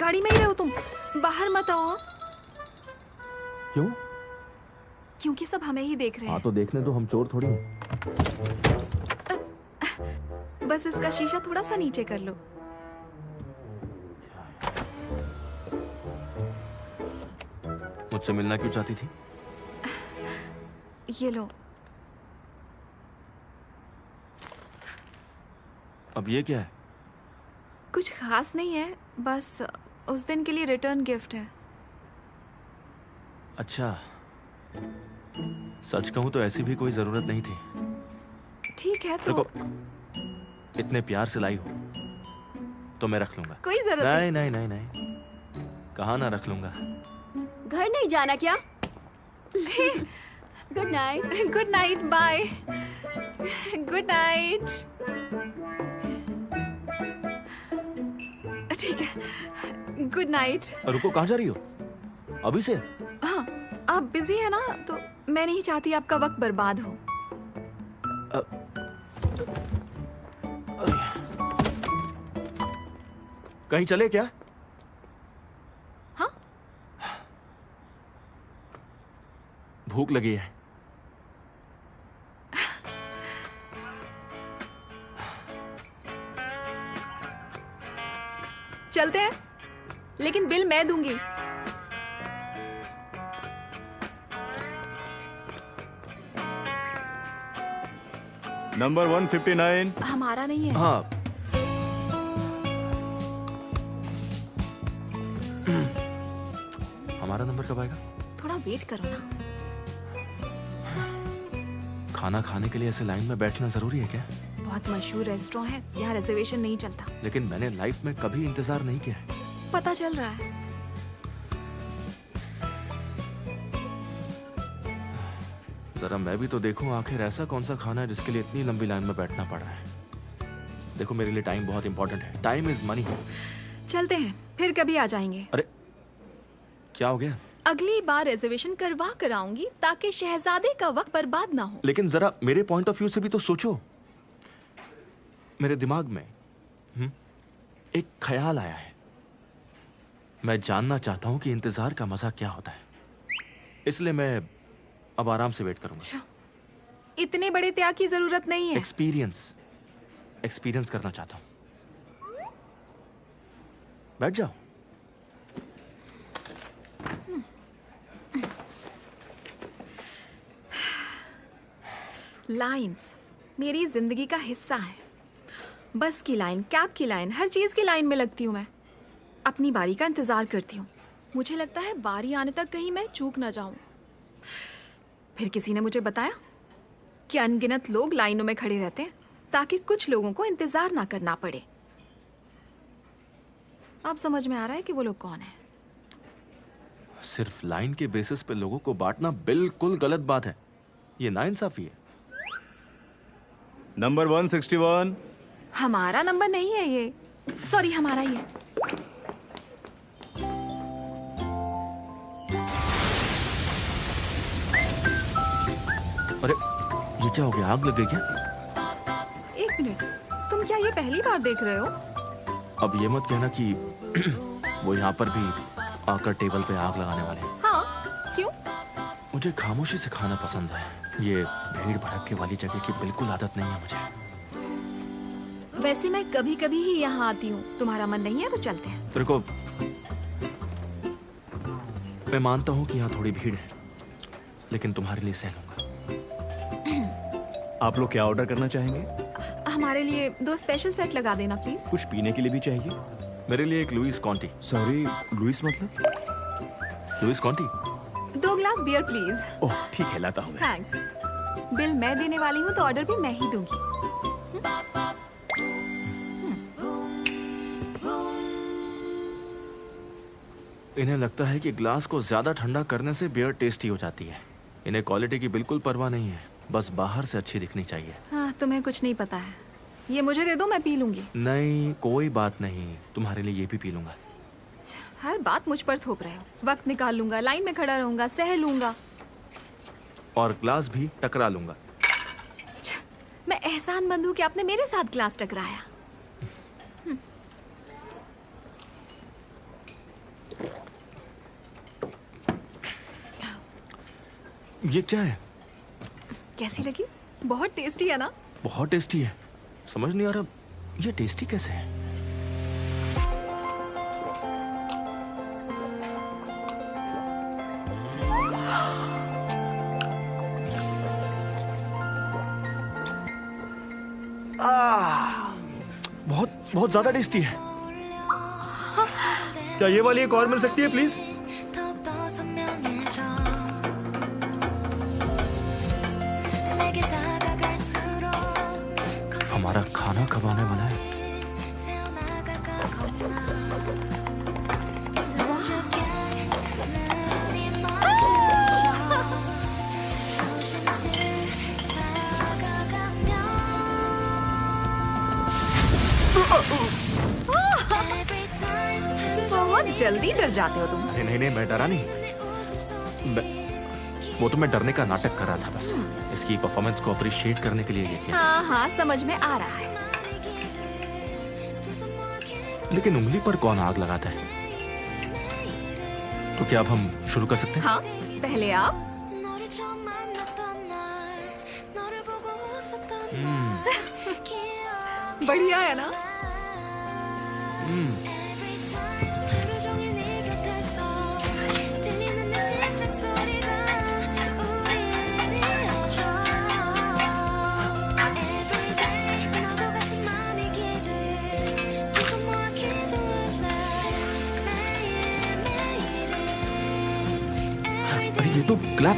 गाड़ी में ही रहो तुम, बाहर मत आओ। क्यों? क्योंकि सब हमें ही देख रहे हैं। हाँ तो देखने दो, हम चोर थोड़ी हैं। बस इसका शीशा थोड़ा सा नीचे कर लो। मुझसे मिलना क्यों चाहती थी? ये लो। अब ये क्या है? कुछ खास नहीं है, बस उस दिन के लिए रिटर्न गिफ्ट है। अच्छा, सच कहूं तो ऐसी भी कोई जरूरत नहीं थी। ठीक है तो देखो, इतने प्यार से लाई हो तो मैं रख लूंगा। कोई जरूरत नहीं। कहाँ ना रख लूंगा। घर नहीं जाना क्या? Good night. Good night, bye. Good night. ठीक है, गुड नाइट। रुको, कहाँ जा रही हो? अभी से? हाँ, आप बिजी है ना, तो मैं नहीं चाहती आपका वक्त बर्बाद हो। कहीं चले क्या? हाँ? भूख लगी है। चलते हैं, लेकिन बिल मैं दूंगी। नंबर 159। हमारा नहीं है। हाँ। हमारा नंबर कब आएगा? थोड़ा वेट करो ना। खाना खाने के लिए ऐसे लाइन में बैठना जरूरी है क्या? बहुत मशहूर रेस्टोरेंट है, यहाँ रिजर्वेशन नहीं चलता। लेकिन मैंने लाइफ में कभी इंतजार नहीं किया है। पता चल रहा है। जरा मैं भी तो देखूं आखिर ऐसा कौन सा खाना है जिसके लिए इतनी लंबी लाइन में बैठना पड़ रहा है। देखो मेरे लिए टाइम बहुत इंपॉर्टेंट है। Time is money. चलते हैं, फिर कभी आ जाएंगे। अरे क्या हो गया? अगली बार रिजर्वेशन करवा कर आऊंगी ताकि शहजादे का वक्त बर्बाद ना हो। लेकिन जरा मेरे पॉइंट ऑफ व्यू से भी तो सोचो। मेरे दिमाग में एक ख्याल आया है। मैं जानना चाहता हूं कि इंतजार का मजा क्या होता है, इसलिए मैं अब आराम से वेट करूंगा। इतने बड़े त्याग की जरूरत नहीं है। एक्सपीरियंस करना चाहता हूं। बैठ जाओ। लाइंस मेरी जिंदगी का हिस्सा है। बस की लाइन, कैब की लाइन, हर चीज की लाइन में लगती हूँ मैं। अपनी बारी का इंतजार करती हूँ। मुझे लगता है बारी आने तक कहीं मैं चूक ना जाऊं। फिर किसी ने मुझे बताया कि अनगिनत लोग लाइनों में खड़े रहते हैं ताकि कुछ लोगों को इंतजार ना करना पड़े। अब समझ में आ रहा है कि वो लोग कौन है। सिर्फ लाइन के बेसिस पे लोगों को बांटना बिल्कुल गलत बात है। ये नाइंसाफी है। नंबर 161। हमारा नंबर नहीं है ये, सॉरी हमारा ही है। अरे ये क्या हो गया? आग लग गई क्या? एक मिनट, तुम क्या ये पहली बार देख रहे हो? अब ये मत कहना कि वो यहाँ पर भी आकर टेबल पे आग लगाने वाले हैं। हाँ, क्यों? मुझे खामोशी से खाना पसंद है। ये भीड़ भड़के वाली जगह की बिल्कुल आदत नहीं है मुझे। वैसे मैं कभी कभी ही यहाँ आती हूँ। तुम्हारा मन नहीं है तो चलते हैं। तेरे को मैं मानता हूँ कि यहाँ थोड़ी भीड़ है, लेकिन तुम्हारे लिए सह लूंगा। आप लोग क्या ऑर्डर करना चाहेंगे? हमारे लिए 2 स्पेशल सेट लगा देना प्लीज। कुछ पीने के लिए भी चाहिए? मेरे लिए एक लुइस कॉन्टी। सॉरी, लुइस मतलब? Louis Conti. 2 glass beer please. Oh ठीक है, लाता हूँ मैं। थैंक्स। बिल मैं देने वाली हूँ तो ऑर्डर भी मैं ही दूंगी। इन्हें लगता है कि ग्लास को ज्यादा ठंडा करने से बियर टेस्टी हो जाती है। इन्हें क्वालिटी की बिल्कुल परवाह नहीं है, बस बाहर से अच्छी दिखनी चाहिए। हाँ, तुम्हें कुछ नहीं पता है। ये मुझे दे दो, मैं पी लूंगी। नहीं, कोई बात नहीं, तुम्हारे लिए ये भी पी लूंगा। हर बात मुझ पर थोप रहे हो। वक्त निकाल लूंगा, लाइन में खड़ा रहूंगा, सह लूंगा और ग्लास भी टकरा लूंगा। मैं एहसानमंद हूँ कि आपने मेरे साथ ग्लास टकराया। ये क्या है? कैसी लगी? बहुत टेस्टी है ना? बहुत टेस्टी है। समझ नहीं आ रहा ये टेस्टी कैसे है। बहुत ज्यादा टेस्टी है। क्या ये वाली एक और मिल सकती है प्लीज? हमारा खाना कब आने वाला है? बहुत जल्दी डर जाते हो तुम। अरे नहीं नहीं, मैं डरा नहीं। वो तो मैं डरने का नाटक कर रहा था बस। इसकी परफॉर्मेंस को अप्रिशिएट करने के लिए ये किया। हाँ हाँ, समझ में आ रहा है। लेकिन उंगली पर कौन आग लगाता है? तो क्या अब हम शुरू कर सकते हैं? हाँ, पहले आप। बढ़िया है ना? अरे ये तो क्लैप।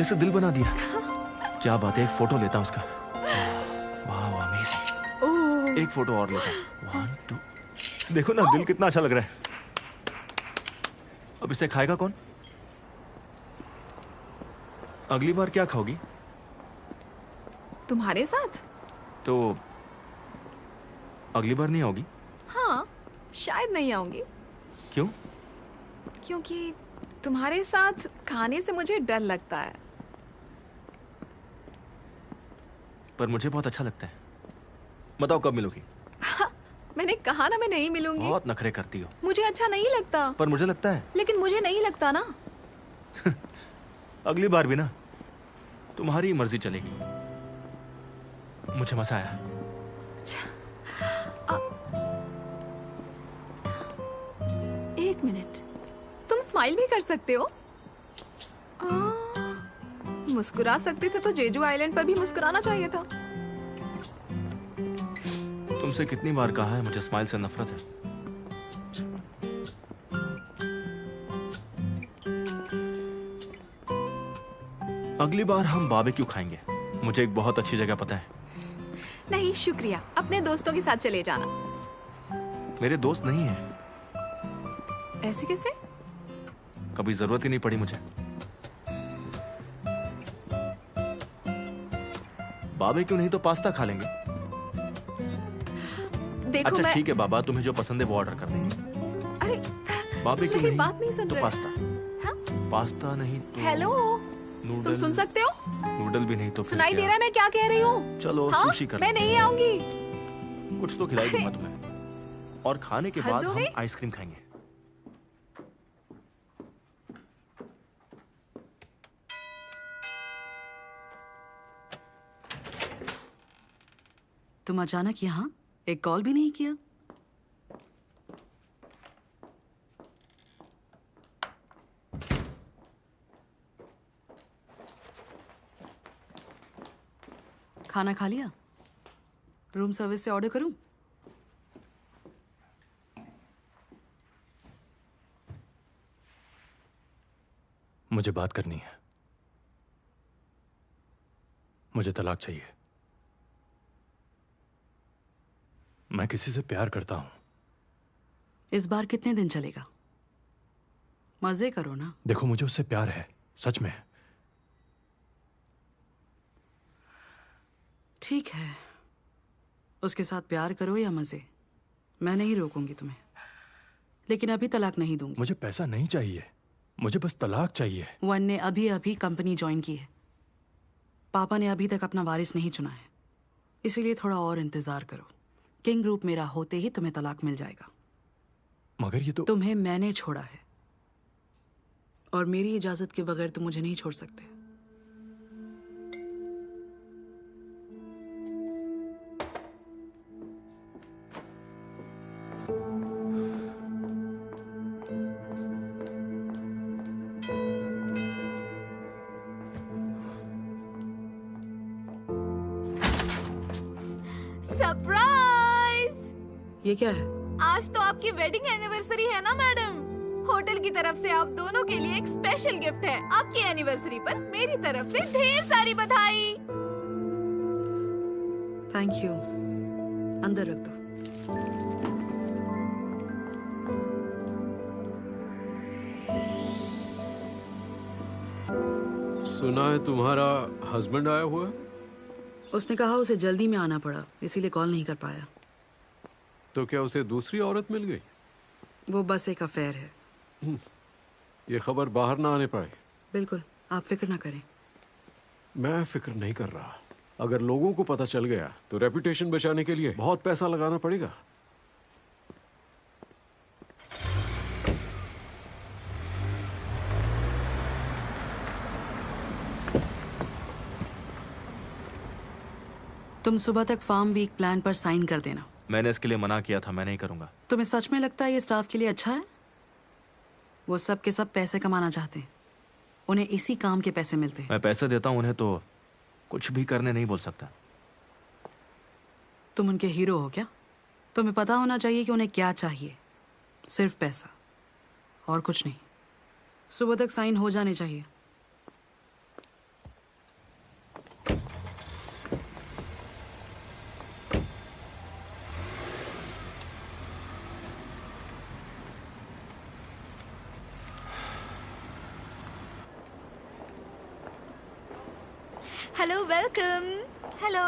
अंडे से दिल बना दिया। क्या बात है, एक फोटो लेता हूं उसका। वाह अमेजिंग। एक फोटो और लेता हूं। 1 2। देखो ना दिल कितना अच्छा लग रहा है। अब इसे खाएगा कौन? अगली बार क्या खाओगी? तुम्हारे साथ? तो अगली बार नहीं आओगी? हाँ, शायद नहीं आऊंगी। क्यों? क्योंकि तुम्हारे साथ खाने से मुझे डर लगता है। पर मुझे बहुत अच्छा लगता है। बताओ कब मिलोगी? मैंने कहा ना मैं नहीं मिलूंगी। बहुत नखरे करती हो। मुझे अच्छा नहीं लगता। पर मुझे लगता है। लेकिन मुझे नहीं लगता ना। अगली बार भी ना तुम्हारी मर्जी चलेगी। मुझे मजा आया। एक मिनट, तुम स्माइल भी कर सकते हो। मुस्कुरा सकते थे तो जेजू आइलैंड पर भी मुस्कुराना चाहिए था। तुमसे कितनी बार कहा है मुझे स्माइल से नफरत है। अगली बार हम बारबेक्यू खाएंगे। मुझे एक बहुत अच्छी जगह पता है। नहीं शुक्रिया, अपने दोस्तों के साथ चले जाना। मेरे दोस्त नहीं है। ऐसे कैसे? कभी जरूरत ही नहीं पड़ी मुझे। बारबेक्यू नहीं तो पास्ता खा लेंगे। देखो अच्छा ठीक है बाबा, तुम्हें जो पसंद है वो ऑर्डर कर देंगे। अरे बारबेक्यू मेरी नहीं, बात नहीं सुन तो रहे। पास्ता। हाँ? पास्ता नहीं तो हेलो, नूडल। तुम सुन सकते हो? नूडल भी नहीं तो फिर सुनाई क्या? दे रहा है मैं क्या कह रही हूँ? चलो हाँ? सुशी कर मैं लेंगे। नहीं आऊंगी। कुछ तो खिलाई दूंगा तुम्हें। और खाने के हद बाद हो हम गई। आइसक्रीम खाएंगे। तुम अचानक यहाँ? एक कॉल भी नहीं किया? खाना खा लिया? रूम सर्विस से ऑर्डर करूं? मुझे बात करनी है। मुझे तलाक चाहिए। मैं किसी से प्यार करता हूं। इस बार कितने दिन चलेगा? मजे करो ना। देखो मुझे उससे प्यार है, सच में। ठीक है, उसके साथ प्यार करो या मजे, मैं नहीं रोकूंगी तुम्हें। लेकिन अभी तलाक नहीं दूंगी। मुझे पैसा नहीं चाहिए, मुझे बस तलाक चाहिए। वन ने अभी अभी कंपनी ज्वाइन की है। पापा ने अभी तक अपना वारिस नहीं चुना है, इसीलिए थोड़ा और इंतजार करो। किंग ग्रुप मेरा होते ही तुम्हें तलाक मिल जाएगा। मगर ये तो तुम्हें मैंने छोड़ा है और मेरी इजाजत के बगैर तुम मुझे नहीं छोड़ सकते। सरप्राइज! ये क्या है? आज तो आपकी वेडिंग एनिवर्सरी है ना मैडम। होटल की तरफ से आप दोनों के लिए एक स्पेशल गिफ्ट है। आपकी एनिवर्सरी पर मेरी तरफ से ढेर सारी बधाई। थैंक यू, अंदर रख दो। सुना है तुम्हारा हस्बैंड आया हुआ है? उसने कहा उसे जल्दी में आना पड़ा, इसीलिए कॉल नहीं कर पाया। तो क्या उसे दूसरी औरत मिल गई? वो बस एक अफेयर है। ये खबर बाहर ना आने पाए। बिल्कुल, आप फिक्र ना करें। मैं फिक्र नहीं कर रहा। अगर लोगों को पता चल गया तो रेपुटेशन बचाने के लिए बहुत पैसा लगाना पड़ेगा। तुम सुबह तक फार्म वीक प्लान पर साइन कर देना। मैंने इसके लिए मना किया था, मैं नहीं करूंगा। तुम्हें सच में लगता है ये स्टाफ के लिए अच्छा है? वो सब के सब पैसे कमाना चाहते हैं, उन्हें इसी काम के पैसे मिलते हैं। मैं पैसे देता हूं उन्हें तो कुछ भी करने नहीं बोल सकता। तुम उनके हीरो हो क्या? तुम्हें पता होना चाहिए कि उन्हें क्या चाहिए। सिर्फ पैसा और कुछ नहीं। सुबह तक साइन हो जाने चाहिए। Hello, welcome. Hello.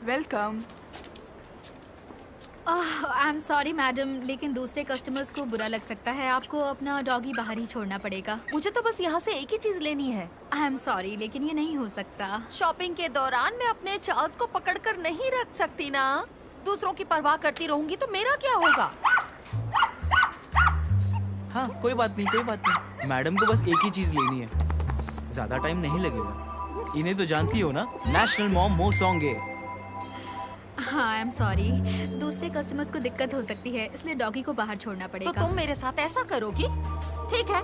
Welcome. I am sorry madam, लेकिन दूसरे कस्टमर्स को बुरा लग सकता है। आपको अपना डॉगी बाहर ही छोड़ना पड़ेगा। मुझे तो बस यहाँ से एक ही चीज लेनी है। आई एम सॉरी, लेकिन ये नहीं हो सकता। शॉपिंग के दौरान मैं अपने चार्ल्स को पकड़कर नहीं रख सकती ना। दूसरों की परवाह करती रहूंगी तो मेरा क्या होगा? हाँ कोई बात नहीं, कोई बात नहीं। मैडम को बस एक ही चीज लेनी है, ज्यादा टाइम नहीं लगेगा। इन्हें तो जानती हो ना, नेशनल मॉम मो सॉन्ग है। हाँ, आई एम सॉरी, दूसरे कस्टमर्स को दिक्कत हो सकती है, इसलिए डॉगी को बाहर छोड़ना पड़ेगा। तो तुम मेरे साथ ऐसा करोगी? ठीक है,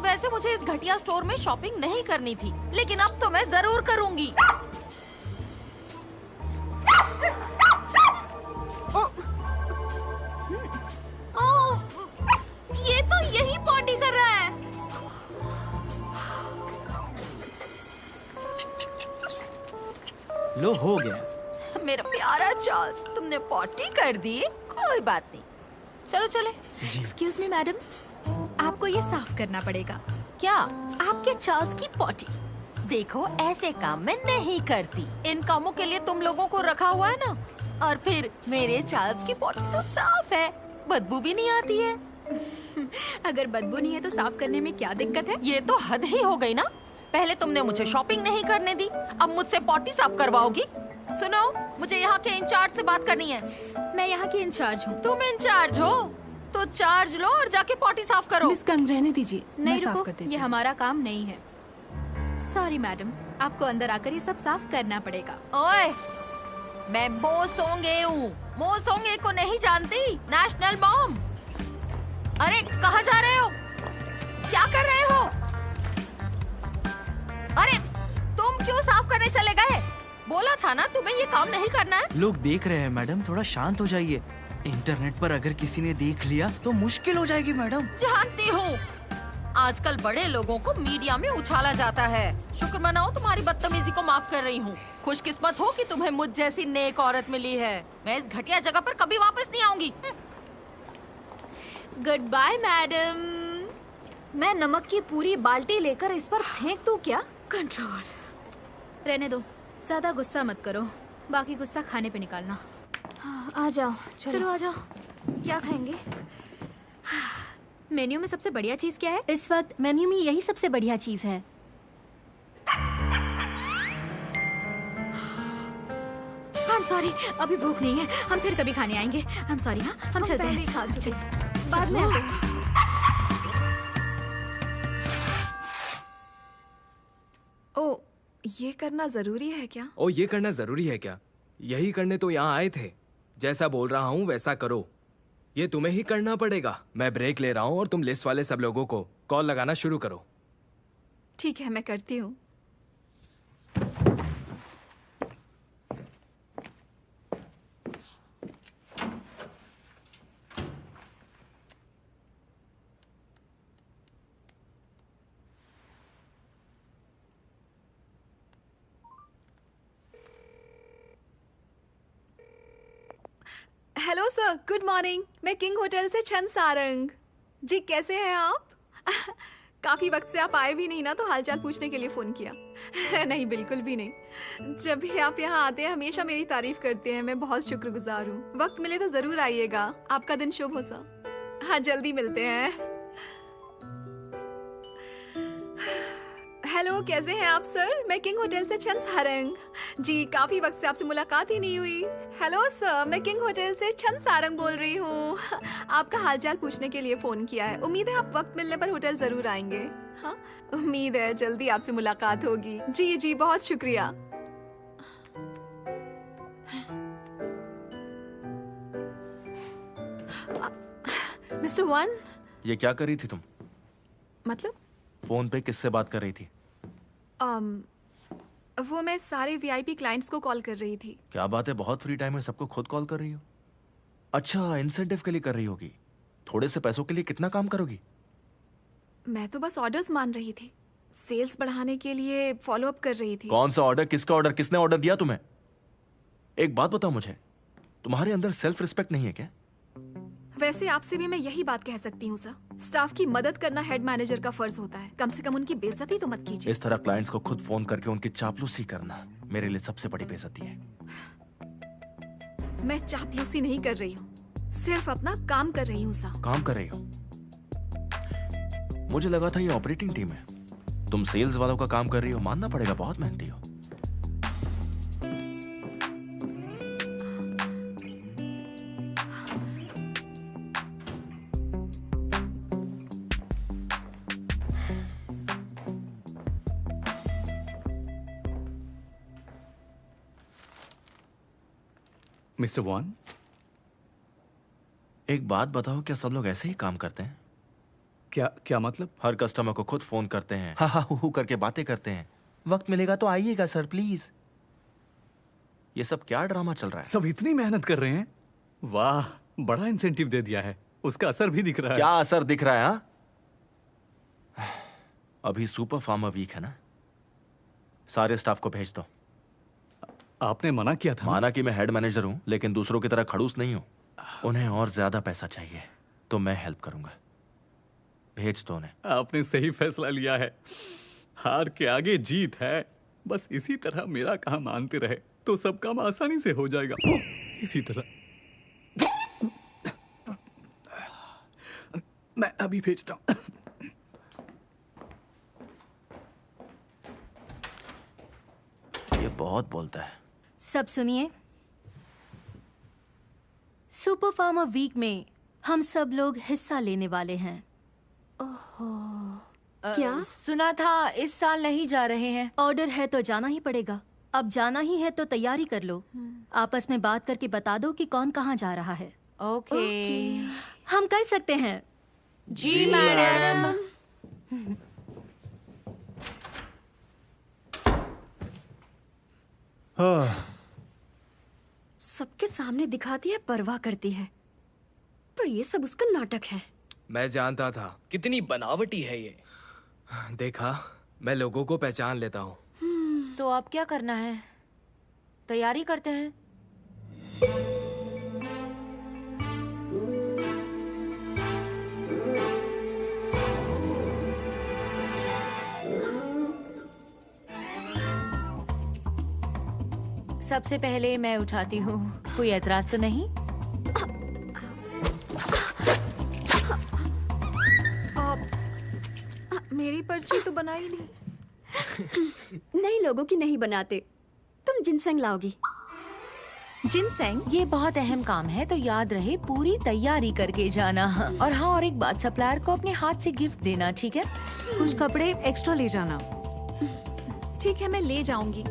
वैसे मुझे इस घटिया स्टोर में शॉपिंग नहीं करनी थी, लेकिन अब तो मैं जरूर करूंगी। ये तो यही पॉटी कर रहा है। लो, हो गया। मेरा प्यारा चार्ल्स, तुमने पॉटी कर दी। कोई बात नहीं, चलो चले। एक्सक्यूज मी मैडम, आपको ये साफ करना पड़ेगा। क्या आपके चार्ल्स की पॉटी? देखो, ऐसे काम मैं नहीं करती। इन कामों के लिए तुम लोगों को रखा हुआ है ना। और फिर मेरे चार्ल्स की पॉटी तो साफ है, बदबू भी नहीं आती है। अगर बदबू नहीं है तो साफ करने में क्या दिक्कत है? ये तो हद ही हो गई ना। पहले तुमने मुझे शॉपिंग नहीं करने दी, अब मुझसे पॉटी साफ करवाओगी? सुनो, मुझे यहाँ के इंचार्ज से बात करनी है। मैं यहाँ की इंचार्ज हूँ। तुम इंचार्ज हो तो चार्ज लो और जाके पॉटी साफ करो। मिस कंग, रहने दीजिए, नहीं साफ रुको, कर देती ये हूँ। हमारा काम नहीं है। सॉरी मैडम, आपको अंदर आकर ये सब साफ करना पड़ेगा। ओए, मैं मो सोंगे हूँ। मो सोंगे को नहीं जानती? National mom. अरे कहाँ जा रहे हो? क्या कर रहे हो? अरे तुम क्यों साफ करने चले गए? बोला था ना तुम्हें ये काम नहीं करना है। लोग देख रहे हैं मैडम, थोड़ा शांत हो जाइए। इंटरनेट पर अगर किसी ने देख लिया तो मुश्किल हो जाएगी मैडम। जानती हूँ, आजकल बड़े लोगों को मीडिया में उछाला जाता है। शुक्र मनाओ तुम्हारी बदतमीजी को माफ कर रही हूँ। खुशकिस्मत हो कि तुम्हें मुझ जैसी नेक औरत मिली है। मैं इस घटिया जगह पर कभी वापस नहीं आऊंगी। Good bye madam. मैं नमक की पूरी बाल्टी लेकर इस पर फेंक दूं क्या? कंट्रोल। रहने दो, ज्यादा गुस्सा मत करो, बाकी गुस्सा खाने पे निकालना। हाँ, आ जाओ, चलो आ जाओ। क्या खाएंगे? मेन्यू में सबसे बढ़िया चीज क्या है? इस वक्त मेन्यू में यही सबसे बढ़िया चीज है। I'm sorry, अभी भूख नहीं है, हम फिर कभी खाने आएंगे। I'm sorry, हाँ, हम चलते हैं। खा चुके, बाद में आते हैं। ओ, ये करना जरूरी है क्या? ओ, ये करना जरूरी है क्या? यही करने तो यहाँ आए थे। जैसा बोल रहा हूँ वैसा करो। ये तुम्हें ही करना पड़ेगा। मैं ब्रेक ले रहा हूँ और तुम लिस्ट वाले सब लोगों को कॉल लगाना शुरू करो। ठीक है, मैं करती हूँ। Hello sir, good morning. मैं किंग होटल से छन सारंग। जी, कैसे हैं आप? काफी वक्त से आप आए भी नहीं ना, तो हालचाल पूछने के लिए फोन किया। नहीं, बिल्कुल भी नहीं। जब भी आप यहाँ आते हैं हमेशा मेरी तारीफ करते हैं। मैं बहुत शुक्रगुजार हूँ। वक्त मिले तो जरूर आइएगा। आपका दिन शुभ हो सर। हाँ, जल्दी मिलते हैं। हेलो, कैसे हैं आप सर? मैं किंग होटल से छन सारंग। जी, काफी वक्त से आपसे मुलाकात ही नहीं हुई। हेलो सर, मैं किंग होटल से छन सारंग बोल रही हूँ। आपका हालचाल पूछने के लिए फोन किया है। उम्मीद है आप वक्त मिलने पर होटल जरूर आएंगे। हाँ, उम्मीद है जल्दी आपसे मुलाकात होगी। जी जी, बहुत शुक्रिया। Mister one. ये क्या कर रही थी तुम? मतलब? फोन पे किससे बात कर रही थी? वो मैं सारे वीआईपी क्लाइंट्स को कॉल कर रही थी। क्या बात है, बहुत फ्री टाइम है, सबको खुद कॉल कर रही हो? अच्छा, इंसेंटिव के लिए कर रही होगी। थोड़े से पैसों के लिए कितना काम करोगी? मैं तो बस ऑर्डर्स मान रही थी। सेल्स बढ़ाने के लिए फॉलो अप कर रही थी। कौन सा ऑर्डर? किसका ऑर्डर? किसने ऑर्डर दिया तुम्हें? एक बात बताओ मुझे, तुम्हारे अंदर सेल्फ रिस्पेक्ट नहीं है क्या? वैसे आपसे भी मैं यही बात कह सकती हूँ सर। स्टाफ की मदद करना हेड मैनेजर का फर्ज होता है। कम से कम उनकी बेइज्जती तो मत कीजिए। इस तरह क्लाइंट्स को खुद फोन करके उनकी चापलूसी करना मेरे लिए सबसे बड़ी बेइज्जती है। मैं चापलूसी नहीं कर रही हूँ, सिर्फ अपना काम कर रही हूँ सर। काम कर रही हो? मुझे लगा था ये ऑपरेटिंग टीम है। तुम सेल्स वालों का काम कर रही हो, मानना पड़ेगा बहुत मेहनती हो। मिस्टर वॉन, एक बात बताओ, क्या सब लोग ऐसे ही काम करते हैं? क्या मतलब? हर कस्टमर को खुद फोन करते हैं, हा हा हु करके बातें करते हैं। वक्त मिलेगा तो आइएगा सर प्लीज। ये सब क्या ड्रामा चल रहा है? सब इतनी मेहनत कर रहे हैं। वाह, बड़ा इंसेंटिव दे दिया है, उसका असर भी दिख रहा है। क्या असर दिख रहा है? हा? अभी सुपर फार्मर वीक है ना, सारे स्टाफ को भेज दो। आपने मना किया था। माना कि मैं हेड मैनेजर हूं, लेकिन दूसरों की तरह खड़ूस नहीं हूं। उन्हें और ज्यादा पैसा चाहिए तो मैं हेल्प करूंगा। भेज दो उन्हें। आपने सही फैसला लिया है। हार के आगे जीत है। बस इसी तरह मेरा काम मानते रहे तो सब काम आसानी से हो जाएगा। इसी तरह मैं अभी भेजता हूं। ये बहुत बोलता है। सब सुनिए, सुपर फार्मर वीक में हम सब लोग हिस्सा लेने वाले हैं। ओहो, क्या सुना था इस साल नहीं जा रहे हैं? ऑर्डर है तो जाना ही पड़ेगा। अब जाना ही है तो तैयारी कर लो। आपस में बात करके बता दो कि कौन कहाँ जा रहा है। ओके। हम कर सकते हैं। जी मैडम। सबके सामने दिखाती है, परवाह करती है, पर ये सब उसका नाटक है। मैं जानता था। कितनी बनावटी है ये। देखा, मैं लोगों को पहचान लेता हूँ। तो अब क्या करना है? तैयारी करते हैं। सबसे पहले मैं उठाती हूँ। कोई एतराज तो नहीं? मेरी पर्ची तो बनाई नहीं। नए लोगों की नहीं बनाते। तुम जिनसेंग लाओगी। जिनसेंग? ये बहुत अहम काम है तो याद रहे पूरी तैयारी करके जाना। और हाँ, और एक बात, सप्लायर को अपने हाथ से गिफ्ट देना, ठीक है? कुछ कपड़े एक्स्ट्रा ले जाना। ठीक है, मैं ले जाऊंगी।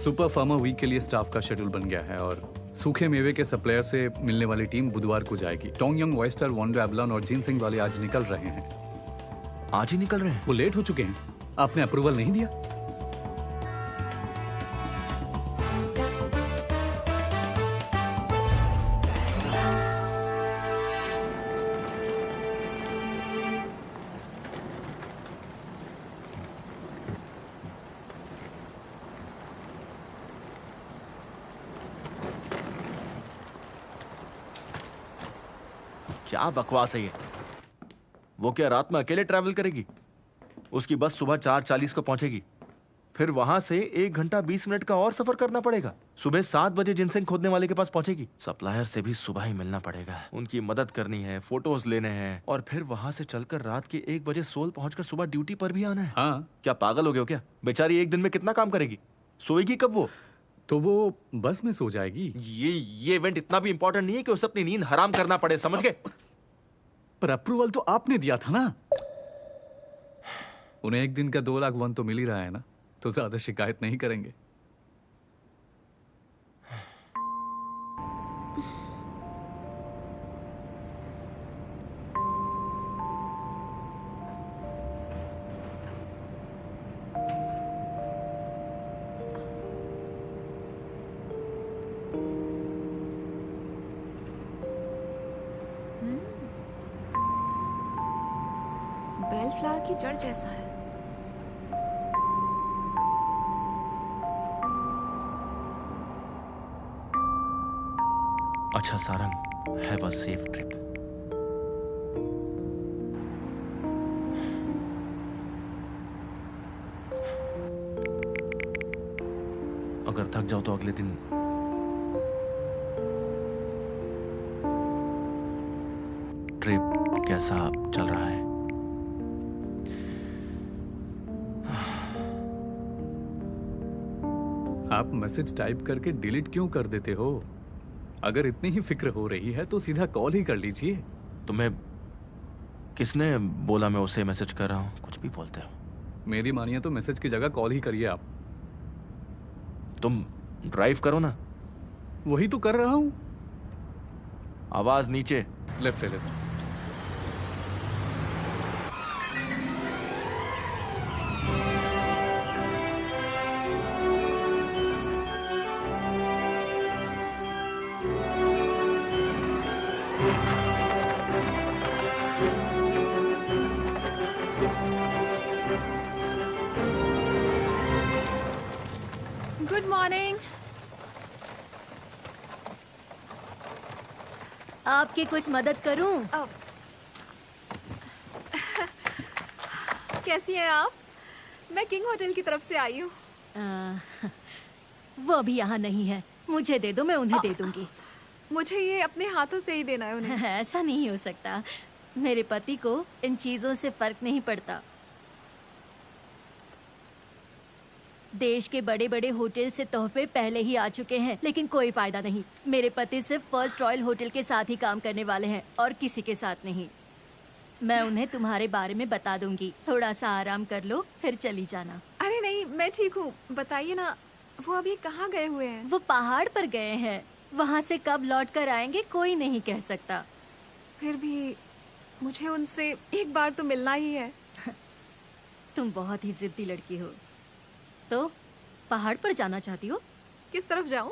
सुपर फार्मर वीक के लिए स्टाफ का शेड्यूल बन गया है और सूखे मेवे के सप्लायर से मिलने वाली टीम बुधवार को जाएगी। टोंगयांग, ऑयस्टर, वॉन्डो, एवलॉन और जिनसेंग वाले आज निकल रहे हैं। आज ही निकल रहे हैं? वो लेट हो चुके हैं। आपने अप्रूवल नहीं दिया? क्या बकवास है ये? वो क्या रात में अकेले ट्रैवल करेगी? उसकी बस सुबह 4:40 को पहुंचेगी, फिर वहां से 1 घंटा 20 मिनट का और सफर करना पड़ेगा। सुबह 7 बजे जिनसेंग खोदने वाले के पास पहुंचेगी। सप्लायर से भी सुबह ही मिलना पड़ेगा, उनकी मदद करनी है, फोटोज लेने हैं, और फिर वहां से चलकर रात के 1 बजे सोल पहुंचकर सुबह ड्यूटी पर भी आना है। हाँ। क्या पागल हो गए हो क्या? बेचारी एक दिन में कितना काम करेगी? सोएगी कब वो? तो वो बस में सो जाएगी। ये इवेंट इतना भी इंपॉर्टेंट नहीं है कि उसे अपनी नींद हराम करना पड़े, समझ गए? पर अप्रूवल तो आपने दिया था ना। उन्हें एक दिन का 2 लाख वन तो मिल ही रहा है ना, तो ज्यादा शिकायत नहीं करेंगे। बेल फ्लावर की जड़ जैसा है। अच्छा Sarang, have a safe trip. अगर थक जाओ तो अगले दिन ट्रिप कैसा चल रहा है? आप मैसेज टाइप करके डिलीट क्यों कर देते हो? अगर इतनी ही फिक्र हो रही है तो सीधा कॉल ही कर लीजिए। तुम्हें किसने बोला मैं उसे मैसेज कर रहा हूं? कुछ भी बोलते हो। मेरी मानिए तो मैसेज की जगह कॉल ही करिए आप। तुम ड्राइव करो ना। वही तो कर रहा हूं। आवाज नीचे। लेफ्ट ले लेता। Good morning. आपकी कुछ मदद करूं? कैसी हैं आप? मैं किंग होटल की तरफ से आई हूँ। वो अभी यहाँ नहीं है। मुझे दे दो, मैं उन्हें दे दूंगी। मुझे ये अपने हाथों से ही देना है उन्हें। ऐसा नहीं हो सकता। मेरे पति को इन चीजों से फर्क नहीं पड़ता। देश के बड़े बड़े होटल से तोहफे पहले ही आ चुके हैं, लेकिन कोई फायदा नहीं। मेरे पति सिर्फ फर्स्ट रॉयल होटल के साथ ही काम करने वाले हैं और किसी के साथ नहीं। मैं उन्हें तुम्हारे बारे में बता दूंगी। थोड़ा सा आराम कर लो, फिर चली जाना। अरे नहीं, मैं ठीक हूँ। बताइए ना, वो अभी कहाँ गए हुए हैं? वो पहाड़ पर गए हैं। वहाँ से कब लौट कर आएंगे कोई नहीं कह सकता। फिर भी मुझे उनसे एक बार तो मिलना ही है। तुम बहुत ही जिद्दी लड़की हो। तो पहाड़ पर जाना चाहती हो? किस तरफ जाऊं?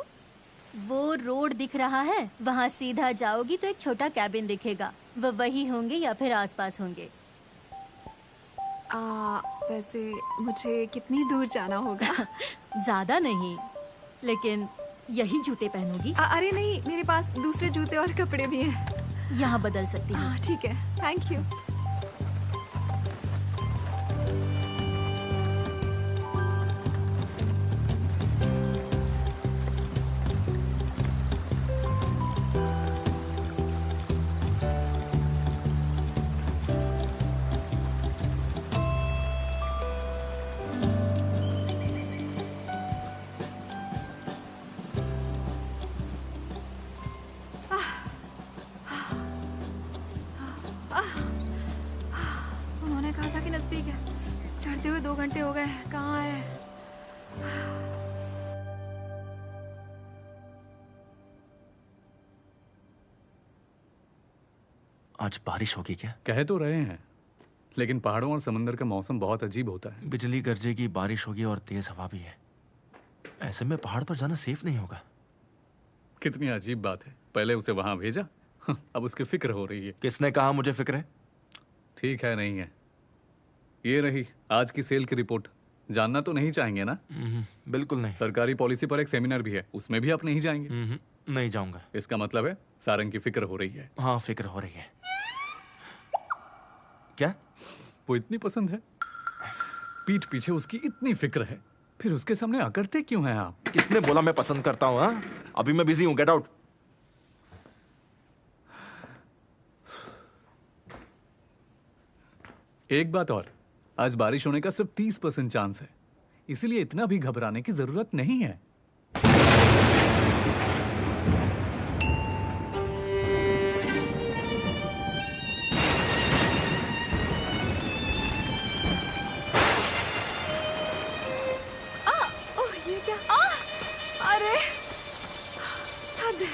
वो रोड दिख रहा है, वहाँ सीधा जाओगी तो एक छोटा कैबिन दिखेगा। वो वही होंगे या फिर आसपास होंगे। वैसे मुझे कितनी दूर जाना होगा? ज्यादा नहीं, लेकिन यही जूते पहनोगी? अरे नहीं, मेरे पास दूसरे जूते और कपड़े भी हैं। यहाँ बदल सकती हूँ। ठीक है, थैंक यू। उन्होंने कहा था कि नजदीक है। चढ़ते हुए 2 घंटे हो गए, कहाँ है? आज बारिश होगी क्या? कह तो रहे हैं, लेकिन पहाड़ों और समंदर का मौसम बहुत अजीब होता है। बिजली गरजेगी, बारिश होगी और तेज हवा भी है। ऐसे में पहाड़ पर जाना सेफ नहीं होगा। कितनी अजीब बात है। पहले उसे वहां भेजा, अब उसकी फिक्र हो रही है। किसने कहा मुझे फिक्र है? ठीक है, नहीं है। ये रही आज की सेल की रिपोर्ट। जानना तो नहीं चाहेंगे ना? बिल्कुल नहीं। सरकारी पॉलिसी पर एक सेमिनार भी है, उसमें भी आप नहीं जाएंगे? नहीं जाऊंगा। इसका मतलब है सारंग की फिक्र हो रही है। हाँ, फिक्र हो रही है। क्या? वो इतनी पसंद है, पीठ पीछे उसकी इतनी फिक्र है, फिर उसके सामने अकड़ते क्यों हैं आप? किसने बोला मैं पसंद करता हूँ? हाँ, अभी मैं बिजी हूँ, गेट आउट। एक बात और, आज बारिश होने का सिर्फ 30% चांस है, इसीलिए इतना भी घबराने की जरूरत नहीं है। ये क्या? अरे हद है।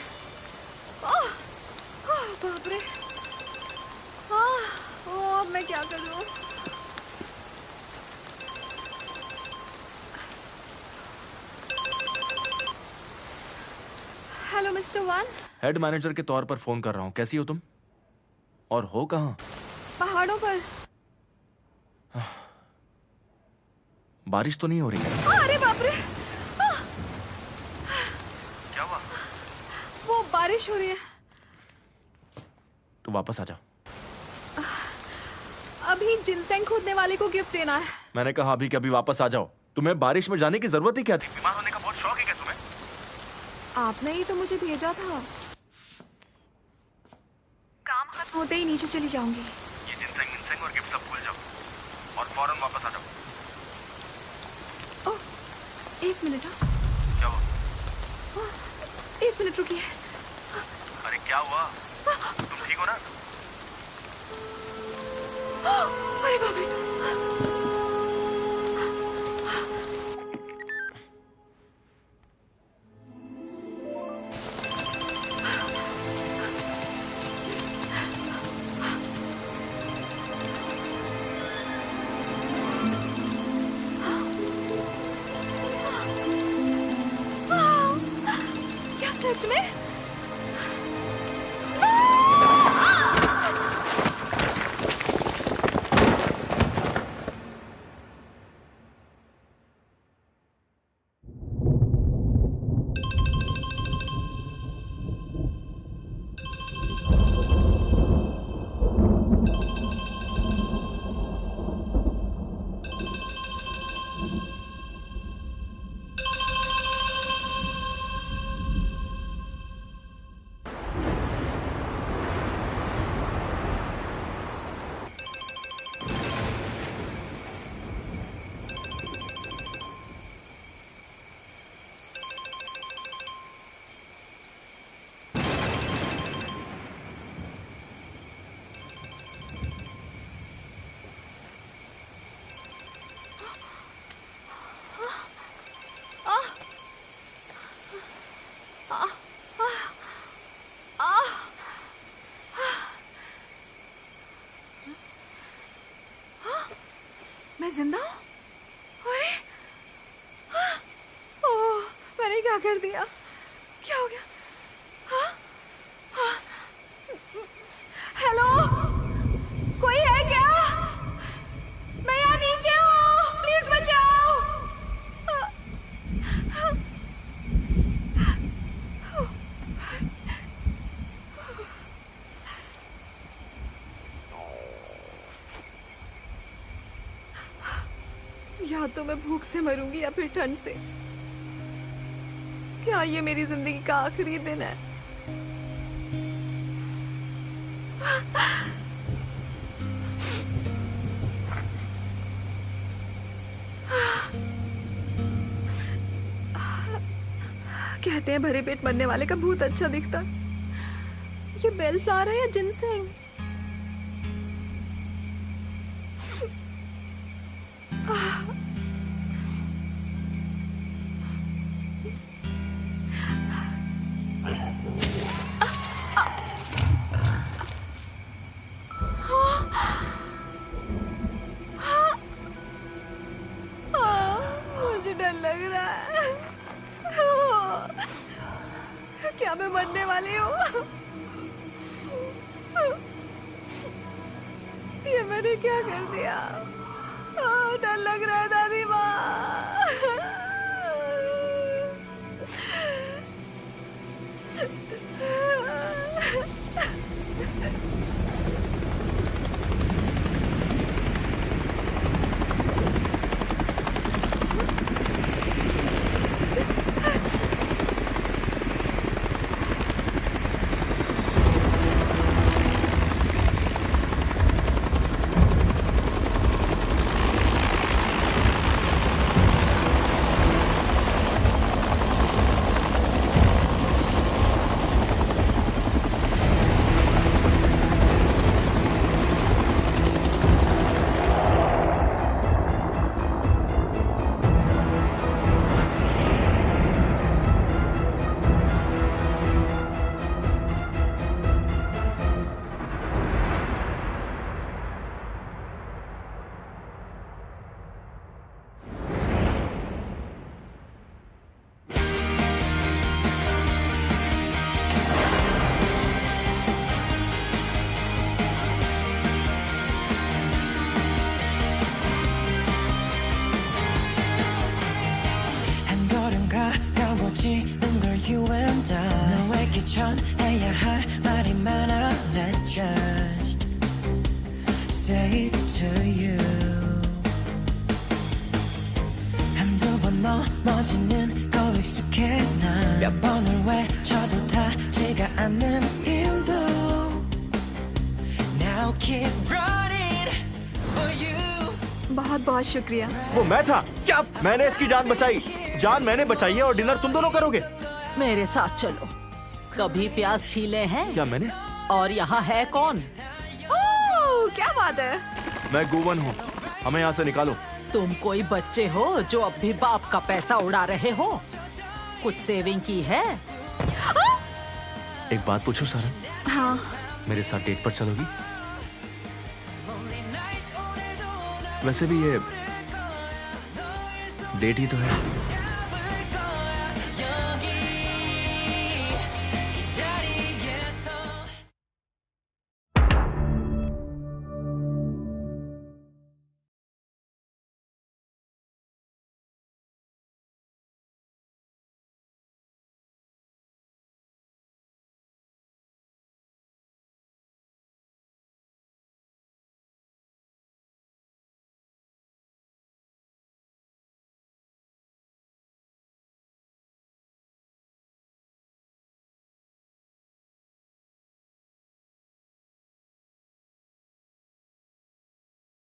बाप रे। अब मैं क्या करूं? Hello mister one. Head manager के तौर पर फोन कर रहा हूँ। कैसी हो तुम? और हो कहाँ? पहाड़ों पर। बारिश तो नहीं हो रही है? अरे बाप रे। क्या हुआ? वो बारिश हो रही है। तू वापस आ जा। अभी जिनसेंग खोदने वाले को गिफ्ट देना है। मैंने कहा अभी के अभी वापस आ जाओ। तुम्हें बारिश में जाने की जरूरत ही क्या थी? बीमार होने का बहुत शौक है क्या तुम्हें? आपने ही तो मुझे भेजा था। काम खत्म होते ही नीचे चली जाऊंगी। ये जिनसेंग और गिफ्ट सब भूल जाओ और फौरन वापस आ जाओ। ओह, 1 मिनट। क्या हुआ? 1 मिनट रुकिए। अरे क्या हुआ? तुम ठीक हो ना? अरे बाप रे। क्या सच में? मैं जिंदा हूँ? अरे ओह, मैंने क्या कर दिया? क्या हो गया? हाँ? हाँ? हेलो, कोई है क्या? मैं यहाँ नीचे हूँ, प्लीज बचाओ। या तो मैं भूख से मरूंगी या फिर ठंड से। क्या ये मेरी जिंदगी का आखिरी दिन है? कहते हैं भरे पेट मरने वाले का भूत अच्छा दिखता। ये बेल फ्लावर है या जिनसेंग? मुझे डर लग रहा है। क्या मैं मरने वाली हूँ? ये मैंने क्या कर दिया? डर लग रहा है दादी माँ। 전해야 할 말이 많아. Let's just say it to you. 한두 번 넘어지는 거 익숙해 난. 몇 번을 외쳐도 닿지가 않는 일도. Now keep running for you. बहुत बहुत शुक्रिया। वो मैं था क्या? मैंने इसकी जान बचाई। जान मैंने बचाई है और डिनर तुम दोनों करोगे। मेरे साथ चलो। कभी प्याज छीले हैं? क्या मैंने? और यहाँ है कौन? ओह, क्या बात है? मैं गोवन हूँ, हमें यहाँ से निकालो। तुम कोई बच्चे हो जो अब भी बाप का पैसा उड़ा रहे हो? कुछ सेविंग की है? एक बात पूछूं सारा? हाँ। मेरे साथ डेट पर चलोगी? वैसे भी ये डेट ही तो है।